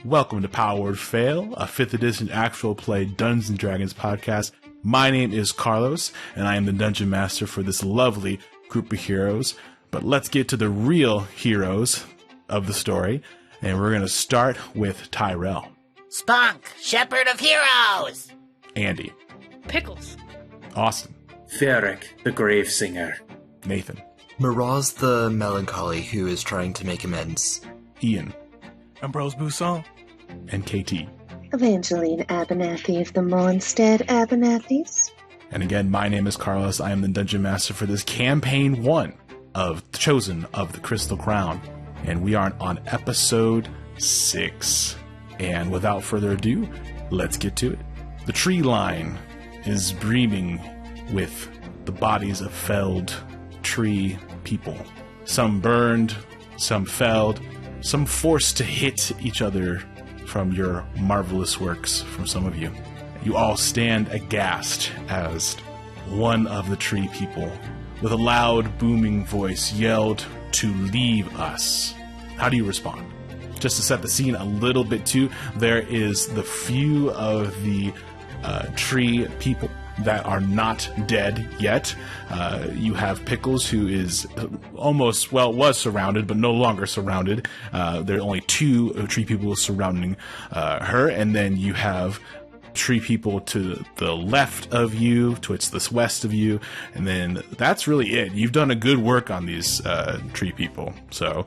Welcome to Power Word Fail, a 5th edition actual play Dungeons & Dragons podcast. My name is Carlos, and I am the Dungeon Master for this lovely group of heroes. But let's get to the real heroes of the story, and we're going to start with Tyrell. Spunk, Shepherd of Heroes! Andy. Pickles. Austin. Ferric, the Grave Singer. Nathan. Miraz the Melancholy, who is trying to make amends. Ian. Ambrose Bousson. And KT. Evangeline Abernathy of the Mondstadt Abernathy's. And again, my name is Carlos. I am the Dungeon Master for this Campaign 1 of Chosen of the Crystal Crown. And we are on episode 6. And without further ado, let's get to it. The tree line is brimming with the bodies of felled tree people. Some burned, some felled, some forced to hit each other from your marvelous works from some of you. You all stand aghast as one of the tree people, with a loud, booming voice, yelled to leave us. How do you respond? Just to set the scene a little bit too, there is the few of the tree people that are not dead yet. You have Pickles, who is almost, was surrounded, but no longer surrounded. There are only 2 tree people surrounding her, and then you have tree people to the left of you, towards the west of you, and then that's really it. You've done a good work on these tree people. So,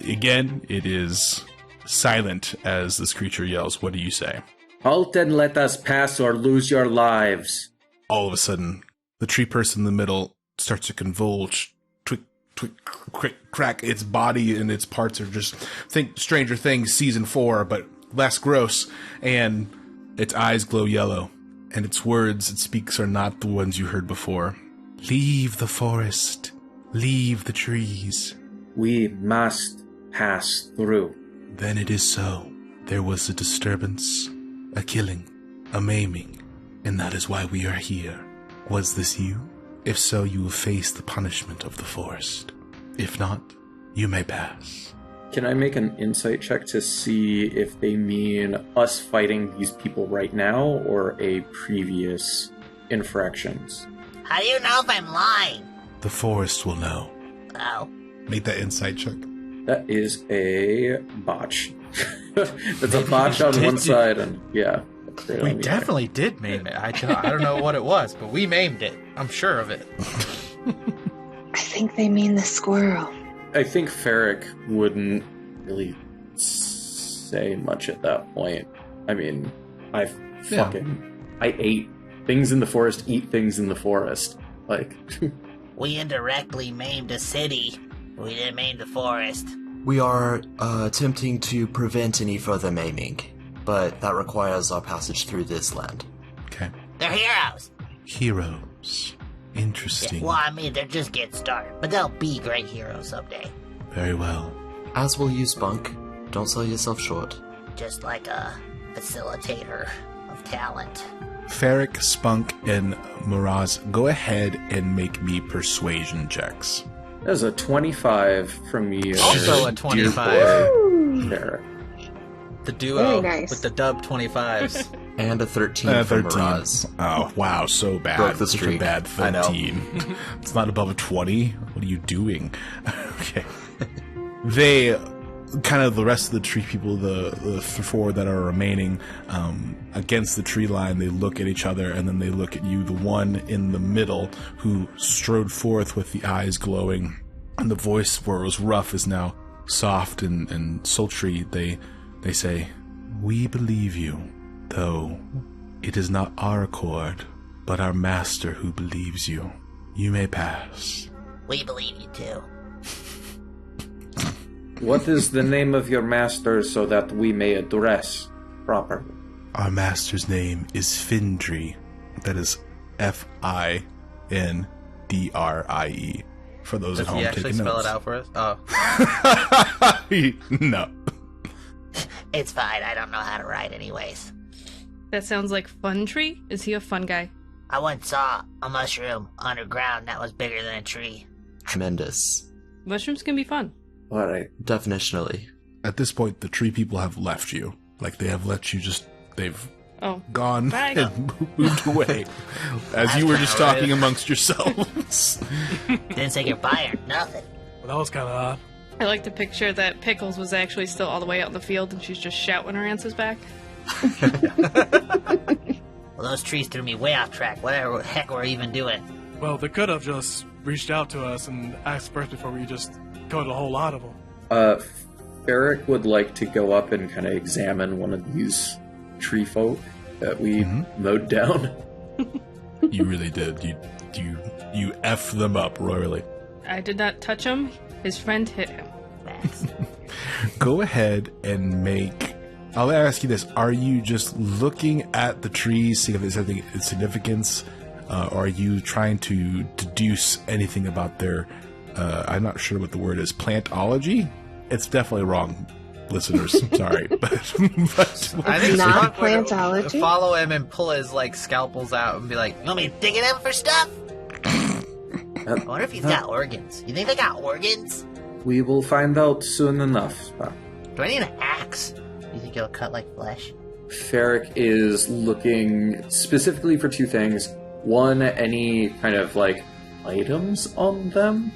again, it is silent as this creature yells, "What do you say?" Halt and let us pass or lose your lives. All of a sudden, the tree person in the middle starts to convulge, crack. Its body and its parts are just, think Stranger Things season 4, but less gross, and its eyes glow yellow, and its words it speaks are not the ones you heard before. Leave the forest. Leave the trees. We must pass through. Then it is so. There was a disturbance, a killing, a maiming, and that is why we are here. Was this you? If so, you will face the punishment of the forest. If not, you may pass. Can I make an insight check to see if they mean us fighting these people right now or a previous infractions? How do you know if I'm lying? The forest will know. Oh. Make that insight check. That is a botch. That's a botch on one side, and yeah. We definitely did maim it. I don't know what it was, but we maimed it. I'm sure of it. I think they mean the squirrel. I think Ferric wouldn't really say much at that point. I mean, I ate things in the forest, eat things in the forest. Like, We indirectly maimed a city. We didn't maim the forest. We are attempting to prevent any further maiming, but that requires our passage through this land. Okay. They're heroes. Heroes. Interesting. Yeah, well, I mean, they're just getting started, but they'll be great heroes someday. Very well. As will you, Spunk. Don't sell yourself short. Just like a facilitator of talent. Ferric, Spunk, and Miraz, go ahead and make me persuasion checks. there's a 25 from you. Also a 25. Ferric. The duo Very nice. with the dub 25s. And a 13 for 13. Miraz. Oh, wow, so bad. Broke the Such a streak. bad I know. 13. It's not above a 20. What are you doing? Okay. They, kind of the rest of the tree people, the 4 that are remaining, against the tree line, they look at each other, and then they look at you, the one in the middle who strode forth with the eyes glowing, and the voice, where it was rough, is now soft and sultry. They say, "We believe you, though it is not our accord, but our master who believes you. You may pass." We believe you too. What is the name of your master so that we may address properly? Our master's name is Findrie. That is Findrie. For those Does at home he actually taking spell notes. it out for us? Oh. No. It's fine, I don't know how to write anyways. That sounds like Fun Tree. Is he a fun guy? I once saw a mushroom underground that was bigger than a tree. Tremendous. Mushrooms can be fun. All right. Definitionally. At this point, the tree people have left you. Like, they have let you they've gone Bye. and moved away. As you were just talking amongst yourselves. Didn't say goodbye or nothing. Well, that was kind of odd. I like to picture that Pickles was actually still all the way out in the field and she's just shouting her answers back. Well, those trees threw me way off track. Whatever the heck we're even doing. Well, they could have just reached out to us and asked first before we just killed a whole lot of them. Ferric would like to go up and kind of examine one of these tree folk that we mowed down. You really did. You F them up royally. I did not touch him. His friend hit him. Go ahead and make... I'll ask you this. Are you just looking at the trees, seeing if there's anything of significance? Or are you trying to deduce anything about their... I'm not sure what the word is. Plantology? It's definitely wrong, listeners. Sorry. but I think Not Skunk would plantology? follow him and pull his scalpels out and be like, You want me to dig it up for stuff? I wonder if he's got organs. You think they got organs? We will find out soon enough. Do I need an axe? You think it'll cut like flesh? Ferric is looking specifically for two things. One, any kind of items on them?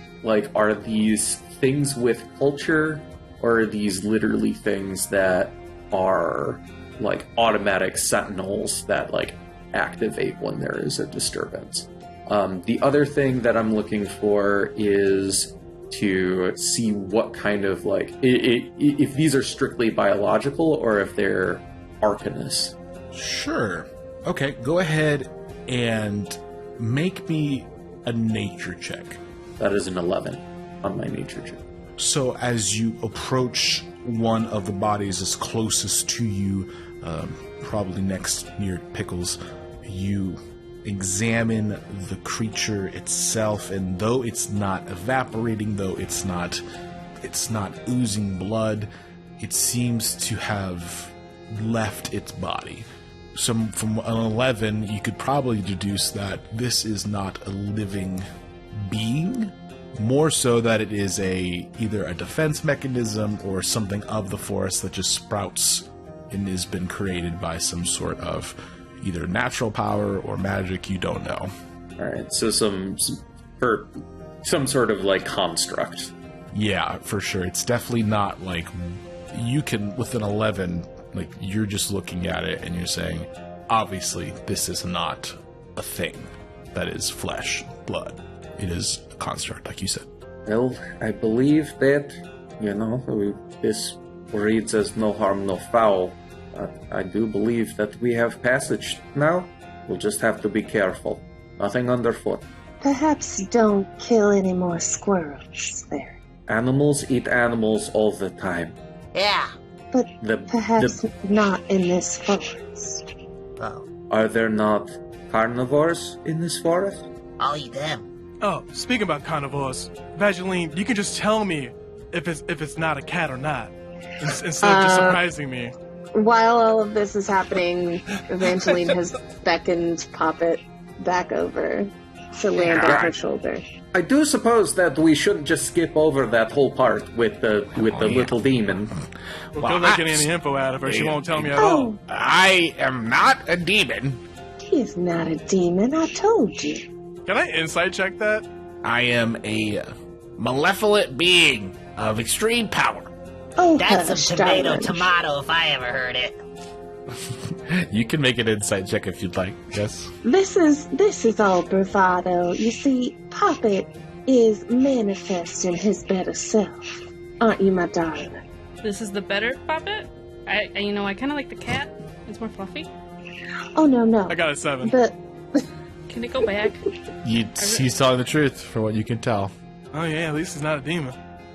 Are these things with culture, or are these literally things that are automatic sentinels that activate when there is a disturbance? The other thing that I'm looking for is to see what kind of if these are strictly biological or if they're arcanists. Sure. Okay, go ahead and make me a nature check. That is an 11 on my nature check. So as you approach one of the bodies as closest to you, probably next near Pickles, you examine the creature itself, and though it's not evaporating, though it's not oozing blood, it seems to have left its body. So from an 11, you could probably deduce that this is not a living being, more so that it is either a defense mechanism or something of the forest that just sprouts and has been created by some sort of either natural power or magic. You don't know. All right, so some sort of construct. Yeah, for sure. It's definitely not you can, with an 11, you're just looking at it and you're saying, obviously, this is not a thing that is flesh, blood. It is a construct, like you said. Well, I believe that, this reads as no harm, no foul. I do believe that we have passage now. We'll just have to be careful. Nothing underfoot. Perhaps don't kill any more squirrels there. Animals eat animals all the time. Yeah. But perhaps not in this forest. Oh, Are there not carnivores in this forest? I'll eat them. Oh, speaking about carnivores, Vaseline, you can just tell me if it's not a cat or not, instead of just surprising me. While all of this is happening, Evangeline has beckoned Poppet back over to land on her shoulder. I do suppose that we shouldn't just skip over that whole part with the little demon. Well, don't get any info out of her. She won't tell me at all. I am not a demon. He is not a demon, I told you. Can I insight check that? I am a malevolent being of extreme power. Oh, That's hush, some tomato darling. tomato if I ever heard it. You can make an insight check if you'd like. Yes. This is all bravado. You see, Poppet is manifesting his better self. Aren't you, my darling? This is the better puppet? I kind of like the cat. It's more fluffy. Oh, no. I got a 7. Can it go back? He's telling the truth, from what you can tell. Oh yeah, at least he's not a demon.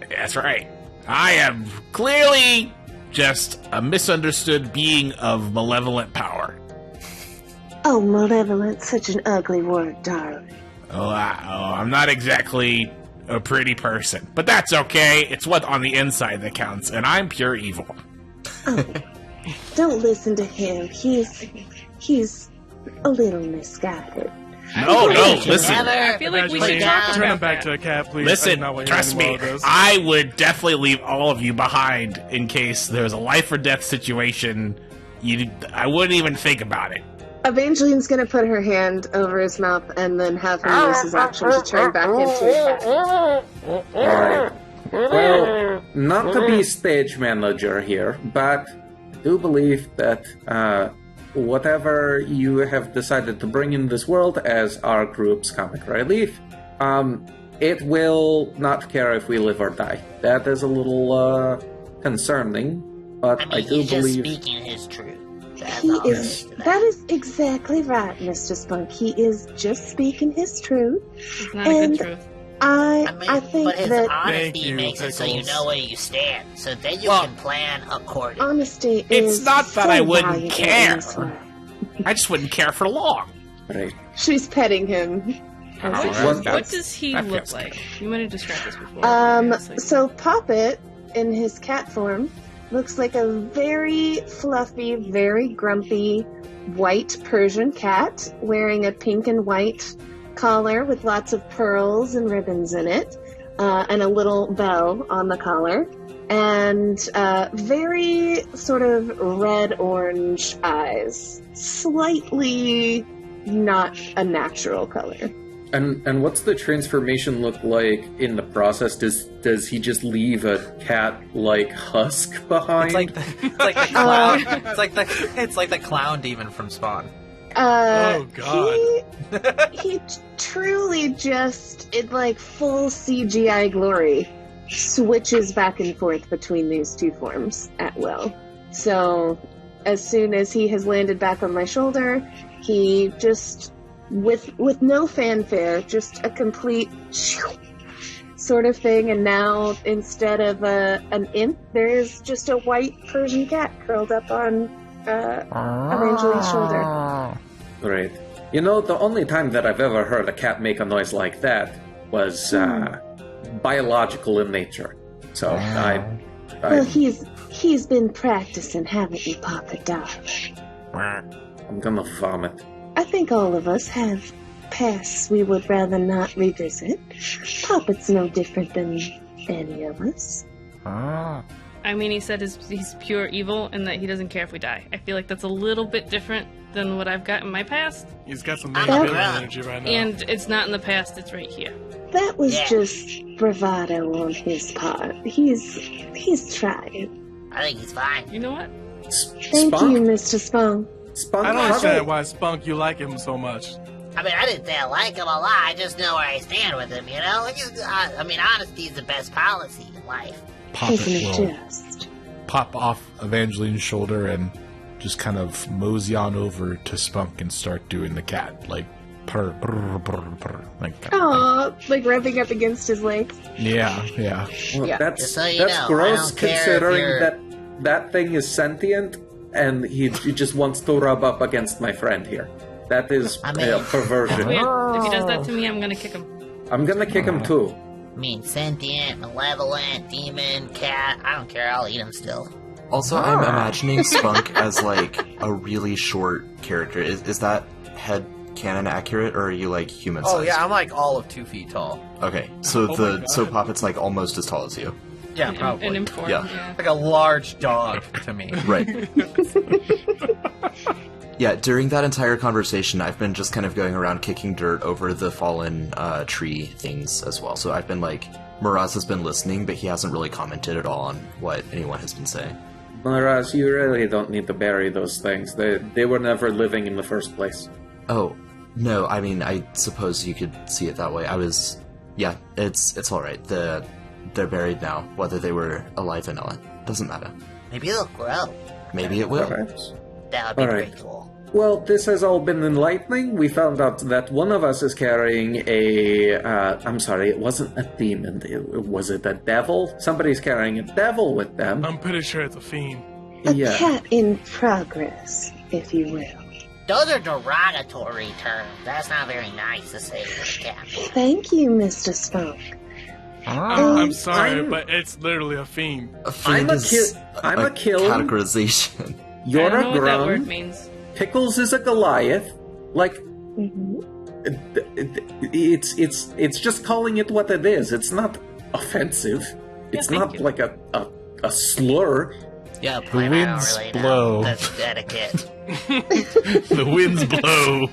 That's right. I am clearly just a misunderstood being of malevolent power. Oh, malevolent, such an ugly word, darling. I'm not exactly a pretty person, but that's okay. It's what on the inside that counts, and I'm pure evil. Don't listen to him. He's a little misguided. No, listen. I feel like we should talk Turn him about back that. to a cat, please. Listen, I do not want to trust hear any me, more of this. I would definitely leave all of you behind in case there was a life or death situation. I wouldn't even think about it. Evangeline's gonna put her hand over his mouth and then have him use his action to turn back into a cat. Alright. Well, not to be stage manager here, but I do believe that whatever you have decided to bring in this world as our group's comic relief, it will not care if we live or die. That is a little concerning, but I do he's believe... just speaking his truth. That's He all there is. to That is exactly right, Mr. Spunk. He is just speaking his truth. It's not a good And truth. I think but his that honesty Thank you, makes it so you Pickles. know where you stand, so then you Well, can plan accordingly. honesty It's is not that so I wouldn't valuable in care. this world. I just wouldn't care for long. Right. She's petting him. as he Alright. goes. What does he that look feels like? You might have described this before. So Poppet, in his cat form, looks like a very fluffy, very grumpy, white Persian cat wearing a pink and white collar with lots of pearls and ribbons in it, and a little bell on the collar, and very sort of red-orange eyes, slightly not a natural color. And what's the transformation look like in the process? Does he just leave a cat-like husk behind? It's like the clown. It's like the clown demon from Spawn. Oh, God. He truly just, in like full CGI glory, switches back and forth between these two forms at will. So, as soon as he has landed back on my shoulder, he just, with no fanfare, just a complete sort of thing, and now instead of an imp, there is just a white Persian cat curled up on Evangeline's shoulder. Right. You know, the only time that I've ever heard a cat make a noise like that was biological in nature. So Well, he's been practicing, haven't you, Papa Darling? I'm gonna vomit. I think all of us have pasts we would rather not revisit. Puppet's no different than any of us. I mean, he said he's pure evil and that he doesn't care if we die. I feel like that's a little bit different than what I've got in my past. He's got some I'm villain around. energy right now. And it's not in the past, it's right here. That was Yeah. just bravado on his part. He's trying. I think he's fine. You know what? Thank Spunk? you, Mr. Spunk. Spunk, I don't how understand about- why Spunk you like him so much. I mean, I didn't say I like him a lot. I just know where I stand with him, you know? I mean, honesty is the best policy in life. Poppet Isn't it will just? pop off Evangeline's shoulder and just kind of mosey on over to Spunk and start doing the cat, like purr, purr, purr, purr, like. Aw, like rubbing up against his legs. Yeah, yeah. Well, Yeah. that's Just so you that's know, I gross don't care if considering you're- that thing is sentient and he just wants to rub up against my friend here. That is I mean- a perversion. Weird. If he does that to me, I'm gonna kick him. I'm gonna kick him too. I mean, sentient, malevolent, demon, cat. I don't care. I'll eat him still. Also, I'm imagining Spunk as like a really short character. Is that head canon accurate, or are you like human sized? Oh yeah, I'm like all of 2 feet tall. Okay, so Oh my so God. Poppet's like almost as tall as you. Yeah, And probably. informed, Yeah. yeah. Like a large dog to me. Right. Yeah, during that entire conversation, I've been just kind of going around kicking dirt over the fallen tree things as well. So I've been like, Miraz has been listening, but he hasn't really commented at all on what anyone has been saying. Miraz, you really don't need to bury those things. They were never living in the first place. Oh, no, I mean, I suppose you could see it that way. Yeah, it's alright. They're buried now, whether they were alive or not. Doesn't matter. Maybe they'll grow. Maybe it will. Perhaps. That would be All right. pretty cool. Well, this has all been enlightening. We found out that one of us is carrying I'm sorry, it wasn't a demon. Was it a devil? Somebody's carrying a devil with them. I'm pretty sure it's a fiend. A Yeah. cat in progress, if you will. Those are derogatory terms. That's not very nice to say to a cat. Thank you, Mr. Spunk. I'm sorry, I'm- but it's literally a fiend. A fiend I'm a is I'm a kill. it's just calling it what it is. It's not offensive. It's thank not you. like a slur. Yeah, The winds blow. That's etiquette. The winds blow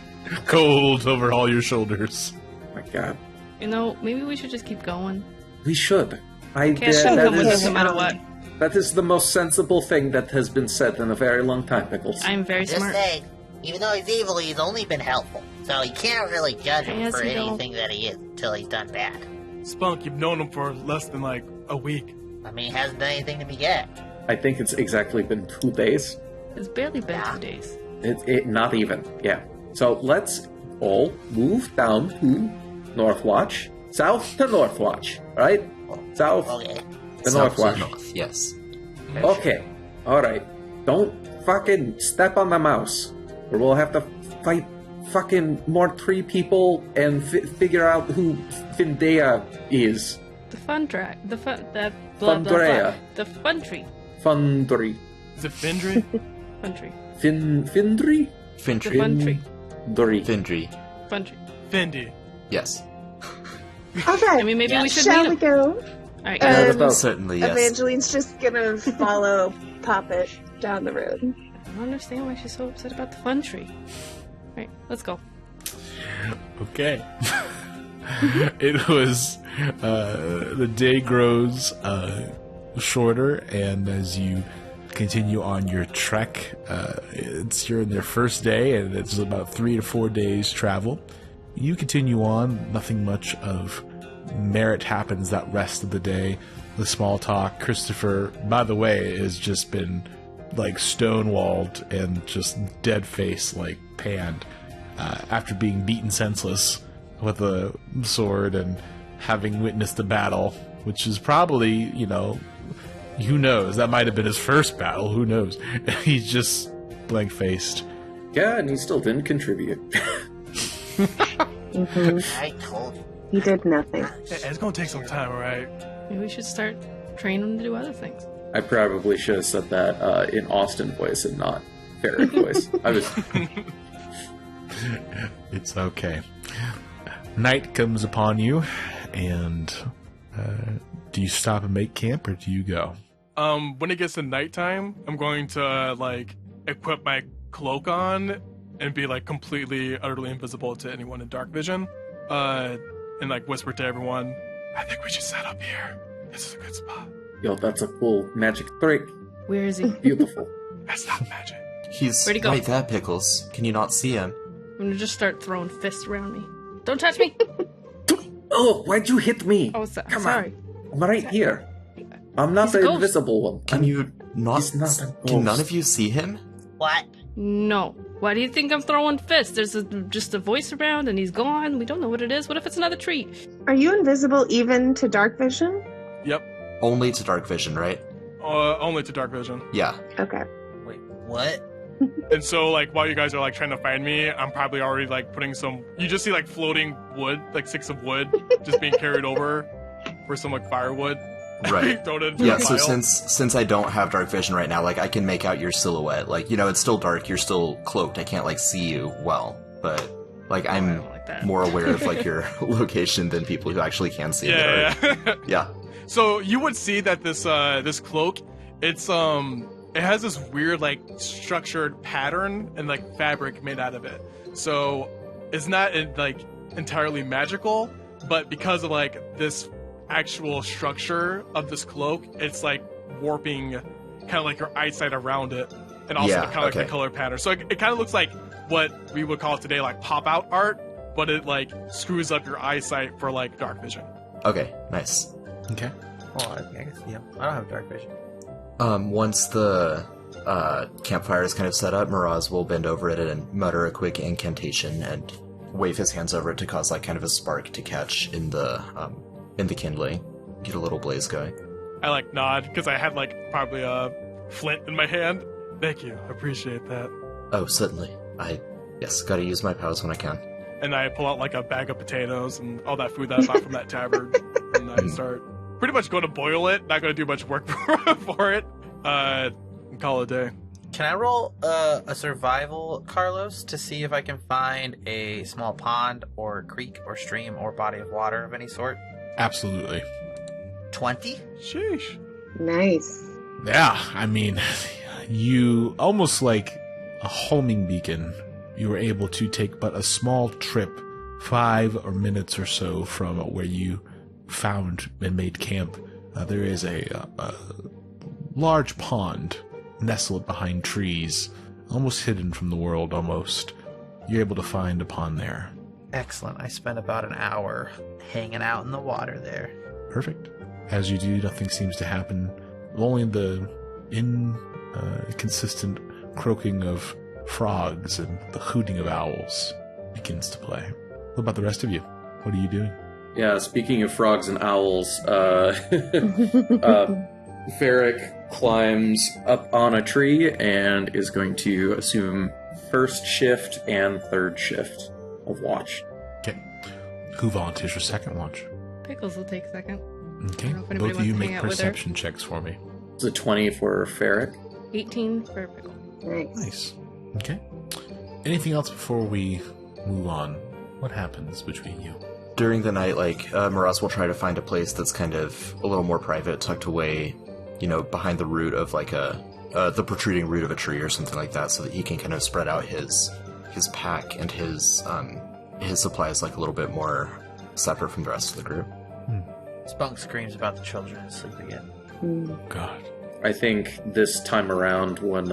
cold over all your shoulders. My God, You know, maybe we should just keep going. we should. Cash should come with us no matter what. That is the most sensible thing that has been said in a very long time, Pickles. I'm very Just smart. saying, even though he's evil, he's only been helpful. So you can't really judge him Yes, for he don't. anything that he is until he's done bad. Spunk, you've known him for less than like a week. I mean, he hasn't done anything to me yet. I think it's exactly been 2 days. It's barely been 2 days. It not even, yeah. So let's all move down to Northwatch. South to Northwatch, right? South Okay. to South to Northwatch. north, yes. Okay, alright. Don't fucking step on the mouse, or we'll have to fight fucking more tree people and figure out who Findea is. The fun track. The fun. That blah, blah, blah. Fundrea. The fun tree. Fundry. Is it Findry? Fun tree. Findry? The Fintry. fun tree. Dory. Findry. Fun tree. Findy. Yes. Okay. I mean, maybe we should Shall meet we him. go? Alright, Certainly, yes. Evangeline's just gonna follow Poppet down the road. I don't understand why she's so upset about the fun tree. Alright, let's go. Okay. It was the day grows shorter, and as you continue on your trek, you're in their first day, and it's about 3 to 4 days travel. You continue on. Nothing much of merit happens that rest of the day. The small talk. Christopher, by the way, has just been like stonewalled and just dead face, like panned, after being beaten senseless with a sword and having witnessed the battle, which is probably, you know, who knows? That might have been his first battle. Who knows? He's just blank faced. Yeah, and he still didn't contribute. I told you. He did nothing. It's gonna take some time, alright? Maybe we should start training him to do other things. I probably should have said that in Austin voice and not Ferret voice. I was. It's okay. Night comes upon you, and do you stop and make camp, or do you go? When it gets to nighttime, I'm going to like equip my cloak on and be like completely, utterly invisible to anyone in dark vision. And like whisper to everyone, I think we should set up here. This is a good spot. Yo, that's a cool magic trick. Where is he? Beautiful. That's not magic. He's Where'd he go? right there, Pickles. Can you not see him? I'm gonna just start throwing fists around me. Don't touch me! Oh, why'd you hit me? Oh, Come sorry. on. I'm right here. I'm not He's a the ghost. invisible one. Can you not? He's not a Can none ghost. of you see him? What? No. Why do you think I'm throwing fists? There's just a voice around and he's gone. We don't know what it is. What if it's another tree? Are you invisible even to dark vision? Yep. Only to dark vision, right? Only to dark vision. Yeah. Okay. Wait, what? And so, like, while you guys are like trying to find me, I'm probably already like putting some. You just see like floating wood, like sticks of wood, just being carried over for some like firewood. Right. Thrown into Yeah, a so pile. since I don't have dark vision right now, like I can make out your silhouette. Like, you know, it's still dark, you're still cloaked. I can't like see you well, but like I I'm don't like that. more aware of like your location than people who actually can see in the dark. Yeah. Yeah. So you would see that this cloak, it has this weird like structured pattern and like fabric made out of it. So it's not like entirely magical, but because of like this actual structure of this cloak, it's like warping kind of like your eyesight around it, and also Yeah, kind of like the okay. color pattern. So it kind of looks like what we would call today like pop out art, but it like screws up your eyesight for like dark vision. Okay, nice. Okay. Oh, I guess, yeah. I don't have dark vision. Once the campfire is kind of set up, Miraz will bend over it and mutter a quick incantation and wave his hands over it to cause like kind of a spark to catch in the kindling, get a little blaze going. I like nod because I had like probably a flint in my hand. Thank you, I appreciate that. Oh, certainly. Yes, gotta use my powers when I can. And I pull out like a bag of potatoes and all that food that I bought from that tavern, and I start pretty much going to boil it. Not going to do much work for it. And call it a day. Can I roll a survival, Carlos, to see if I can find a small pond or creek or stream or body of water of any sort? Absolutely. 20? Sheesh. Nice. Yeah, I mean, you almost like a homing beacon. You were able to take but a small trip, 5 or minutes or so from where you found and made camp. There is a large pond nestled behind trees, almost hidden from the world, almost. You're able to find a pond there. Excellent. I spent about an hour hanging out in the water there. Perfect. As you do, nothing seems to happen. Only the inconsistent croaking of frogs and the hooting of owls begins to play. What about the rest of you? What are you doing? Yeah, speaking of frogs and owls, Varric climbs up on a tree and is going to assume first shift and third shift of watch. Okay. Who volunteers for second watch? Pickles will take second. Okay. I don't know if anybody Both of you wants to make hang out with her. perception checks for me. It's a 20 for Varric. 18 for Pickle. Nice. Nice. Okay. Anything else before we move on? What happens between you? During the night, Miraz will try to find a place that's kind of a little more private, tucked away, behind the root of the protruding root of a tree or something like that, so that he can kind of spread out his pack and his supplies a little bit more separate from the rest of the group. Spunk screams about the children and sleep again. God. I think this time around when,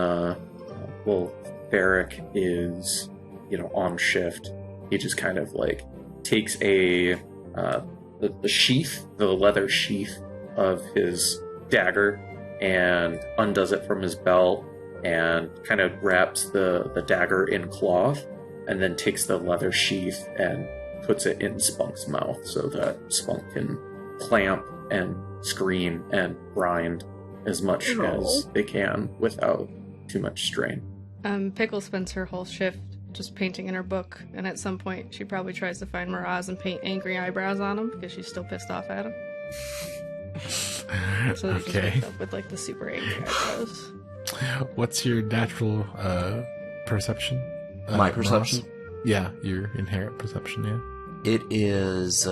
Varric is, on shift, he just kind of, takes the sheath, the leather sheath of his dagger and undoes it from his belt and kind of wraps the dagger in cloth and then takes the leather sheath and puts it in Spunk's mouth so that Spunk can clamp and scream and grind as much as they can without too much strain. Pickle spends her whole shift just painting in her book, and at some point she probably tries to find Miraz and paint angry eyebrows on him because she's still pissed off at him. So this Okay. is with the super angry eyebrows. What's your natural perception? My perception? Ross? Yeah, your inherent perception, yeah. It is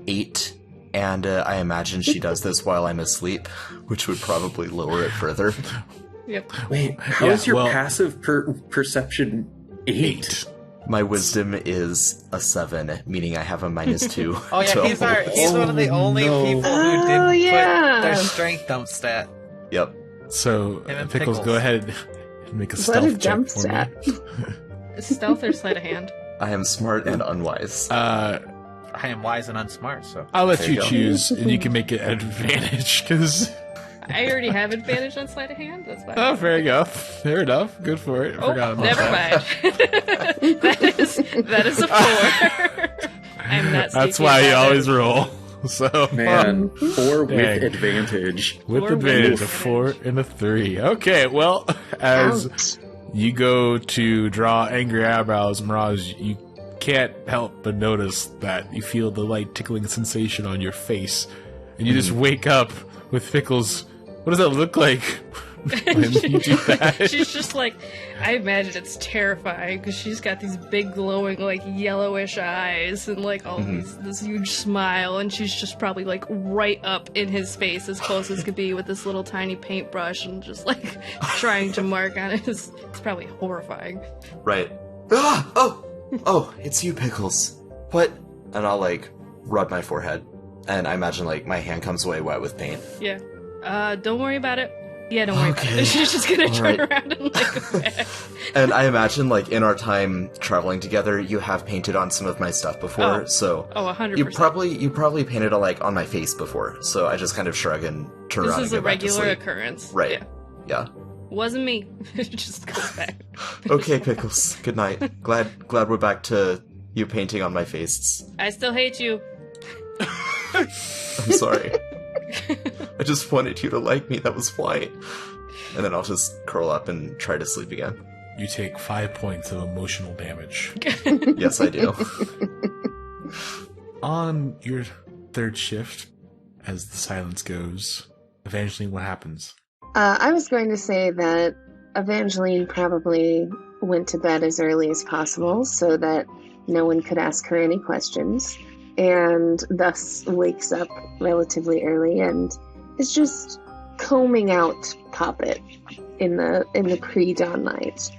8, and I imagine she does this while I'm asleep, which would probably lower it further. Yep. Wait, how is your passive perception 8? My wisdom is a 7, meaning I have a -2. Oh yeah, he's one of the only people who didn't put their strength dump stat. Yep. So, Him and Pickles, go ahead and make a What a stealth check jump for stat. me. Stealth or sleight of hand? I am smart and unwise. I am wise and unsmart, so I'll let There you you go. choose, and you can make it an advantage, because... I already have advantage on sleight of hand. That's fine. Oh, fair enough. Fair enough. Good for it. I Oh, forgot about never that. mind. that is a 4. I'm not. That's sneaky why you about always it. roll. So, Man, 4 with Dang. advantage. with Four advantage, with a 4 and a 3. Okay, well, as Ouch. you go to draw angry eyebrows, Mirage, you can't help but notice that you feel the light tickling sensation on your face, and you just wake up with Pickles. What does that look like when you do that? She's just I imagine it's terrifying because she's got these big glowing yellowish eyes and all this huge smile, and she's just probably right up in his face as close as could be with this little tiny paintbrush and just trying to mark on it. It's probably horrifying. Right. Ah! Oh, it's you, Pickles. What? And I'll rub my forehead, and I imagine my hand comes away wet with paint. Yeah. Don't worry about it. Yeah, don't worry about Okay. it. She's just gonna turn Alright. around and go back. And I imagine in our time traveling together, you have painted on some of my stuff before, Oh. so Oh, 100%. you probably painted on my face before. So I just kind of shrug and turn This around is and a go back to regular sleep. occurrence. Right. Yeah. Yeah. Wasn't me. It just goes back. Okay, Pickles. Good night. Glad we're back to you painting on my face. I still hate you. I'm sorry. I just wanted you to like me. That was why. And then I'll just curl up and try to sleep again. You take 5 points of emotional damage. Yes, I do. On your third shift, as the silence goes, Evangeline, what happens? I was going to say that Evangeline probably went to bed as early as possible so that no one could ask her any questions, and thus wakes up relatively early and is just combing out Poppet in the pre-dawn light.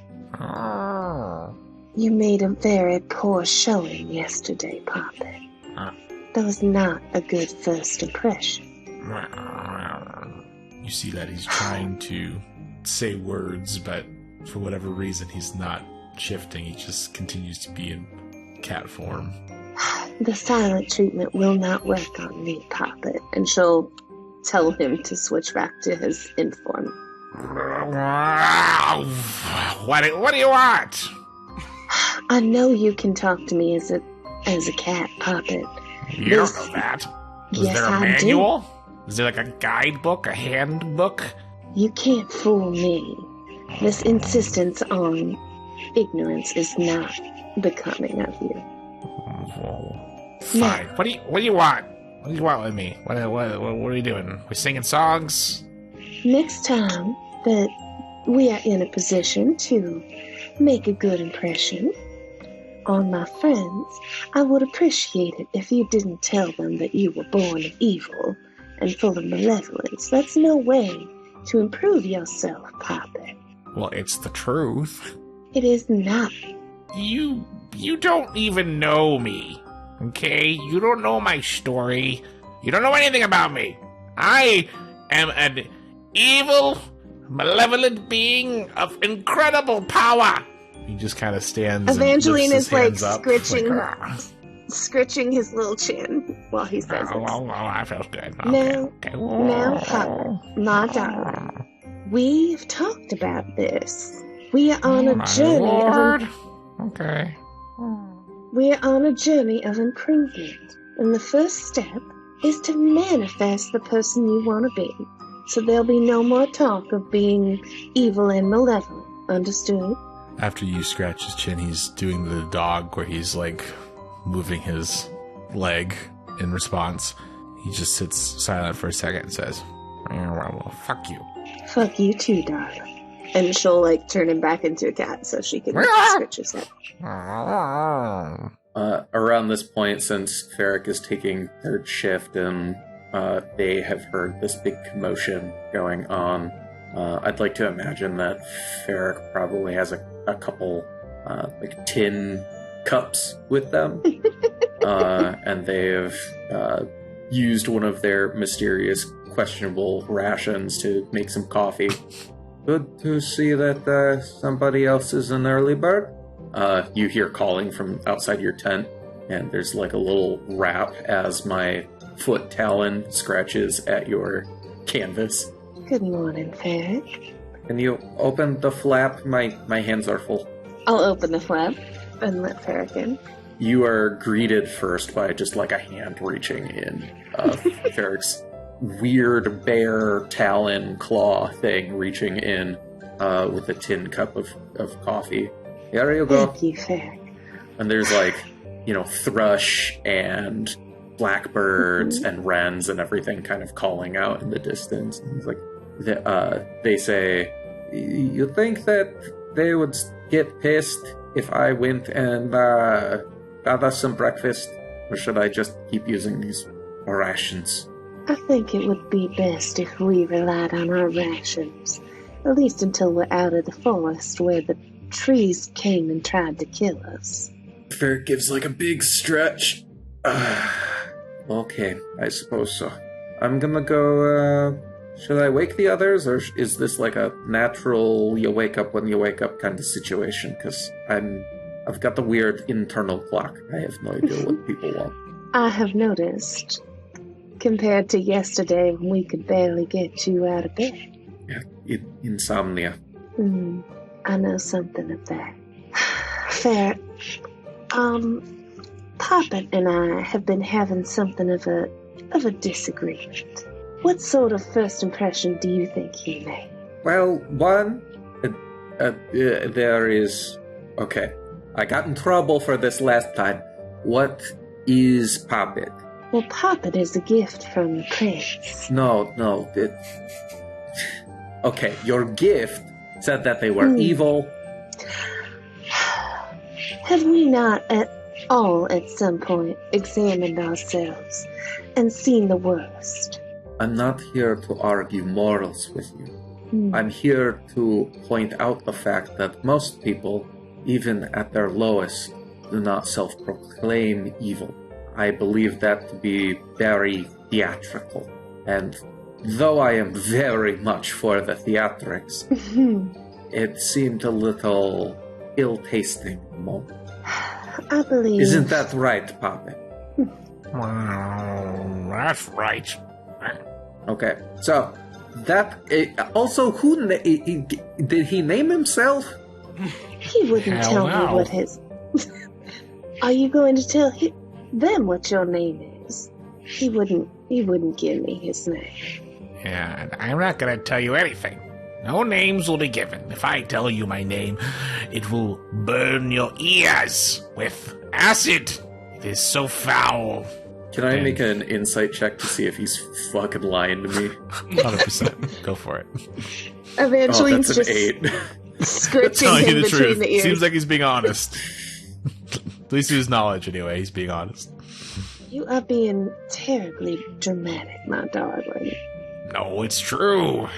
You made a very poor showing yesterday, Poppet. That was not a good first impression. You see that he's trying to say words, but for whatever reason, he's not shifting. He just continues to be in cat form. The silent treatment will not work on me, Poppet. And she'll tell him to switch back to his inform. What do you want? I know you can talk to me as a cat, Poppet. You don't know that. Is Yes, there a I manual? Is there like a guidebook, a handbook? You can't fool me. This insistence on ignorance is not becoming of you. Fine. What do you want? What do you want with me? What are you doing? We're singing songs? Next time that we are in a position to make a good impression on my friends, I would appreciate it if you didn't tell them that you were born of evil and full of malevolence. That's no way to improve yourself, Poppet. Well, it's the truth. It is not. You don't even know me, okay? You don't know my story. You don't know anything about me. I am an evil, malevolent being of incredible power. He just kind of stands. Evangeline and is like up, scritching his little chin while he says it. Oh, I felt good. Now, Okay. now, Papa, my darling, we've talked about this. We are on a journey Okay. We are on a journey of improvement, and the first step is to manifest the person you want to be. So there'll be no more talk of being evil and malevolent. Understood? After you scratch his chin, he's doing the dog where he's like moving his leg in response. He just sits silent for a second and says, well, fuck you. Fuck you too, darling. And she'll like turn him back into a cat so she can scratch his head. Around this point, since Ferric is taking third shift and they have heard this big commotion going on, I'd like to imagine that Ferric probably has a couple like tin cups with them, and they have used one of their mysterious, questionable rations to make some coffee. Good to see that somebody else is an early bird. You hear calling from outside your tent, and there's like a little rap as my foot talon scratches at your canvas. Good morning, Ferric. Can you open the flap? My hands are full. I'll open the flap and let Ferric in. You are greeted first by just like a hand reaching in. Ferric's weird bear talon claw thing reaching in with a tin cup of coffee. Here you go. Thank you, Ferric. And there's like, thrush and blackbirds and wrens and everything kind of calling out in the distance. And it's like, they say, you think that they would get pissed if I went and got us some breakfast? Or should I just keep using these rations? I think it would be best if we relied on our rations, at least until we're out of the forest where the trees came and tried to kill us. Ferric gives like a big stretch. Okay, I suppose so. I'm gonna go, should I wake the others, or is this like a natural you wake up when you wake up kind of situation? Because I've got the weird internal clock. I have no idea what people want. I have noticed, compared to yesterday when we could barely get you out of bed. Yeah, insomnia. I know something of that. Fair. Poppet and I have been having something of a disagreement. What sort of first impression do you think he made? Well, one, there is... Okay, I got in trouble for this last time. What is Poppet? Well, Poppet is a gift from the prince. No. Okay, your gift said that they were evil. Have we not at all at some point examined ourselves and seen the worst? I'm not here to argue morals with you. I'm here to point out the fact that most people, even at their lowest, do not self-proclaim evil. I believe that to be very theatrical. And though I am very much for the theatrics, it seemed a little ill-tasting moment. I believe... Isn't that right, Poppet? Well, that's right. Okay, so that also did he name himself? He wouldn't Hell tell no. me what his... Are you going to tell them what your name is? He wouldn't give me his name. Yeah, and I'm not going to tell you anything. No names will be given. If I tell you my name, it will burn your ears with acid. It is so foul. Can I make an insight check to see if he's fucking lying to me? 100%. Go for it. Evangeline's that's an just 8. scritching Telling him you the between truth. the ears. Seems like he's being honest. At least to his knowledge, anyway. He's being honest. You are being terribly dramatic, my darling. No, it's true.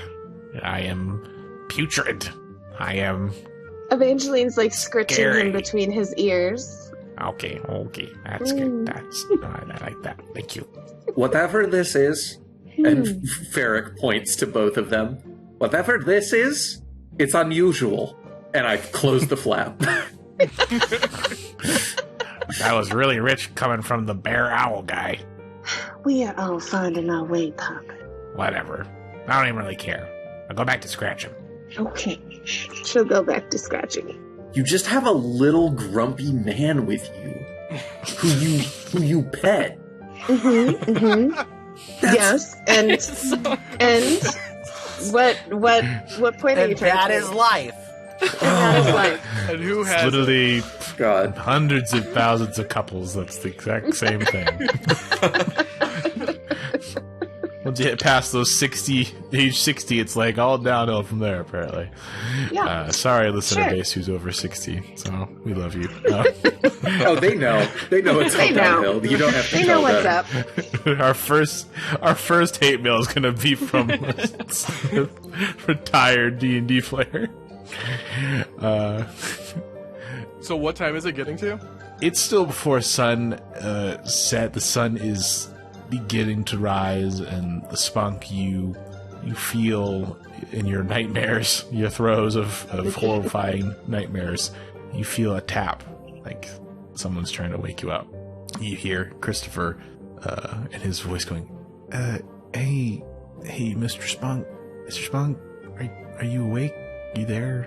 I am putrid. I am... Evangeline's like scritching Scary. him between his ears. Okay. That's good. I like that. Thank you. Whatever this is, and Ferric points to both of them. Whatever this is, it's unusual. And I close the flap. That was really rich coming from the bear owl guy. We are all finding our way, Papa. Whatever. I don't even really care. I'll go back to scratching. Okay. She'll go back to scratching. You just have a little grumpy man with you, who you pet. Yes, and what point are you And trying that to is make? life. And that is life. And who It's has literally God. hundreds of thousands of couples. That's the exact same thing. Once you hit past those age 60, it's like all downhill from there, apparently. Yeah. Sorry, listener Sure. base who's over 60. So we love you. Oh, they know. They know it's They all know. downhill. You don't have to They tell know what's them. up. our first hate mail is gonna be from retired D&D player. So what time is it getting to? It's still before sun set. The sun is beginning to rise, and the spunk you feel in your nightmares, your throes of horrifying nightmares, you feel a tap, like someone's trying to wake you up. You hear Christopher and his voice going, hey, Mr. Spunk, are you awake? You there?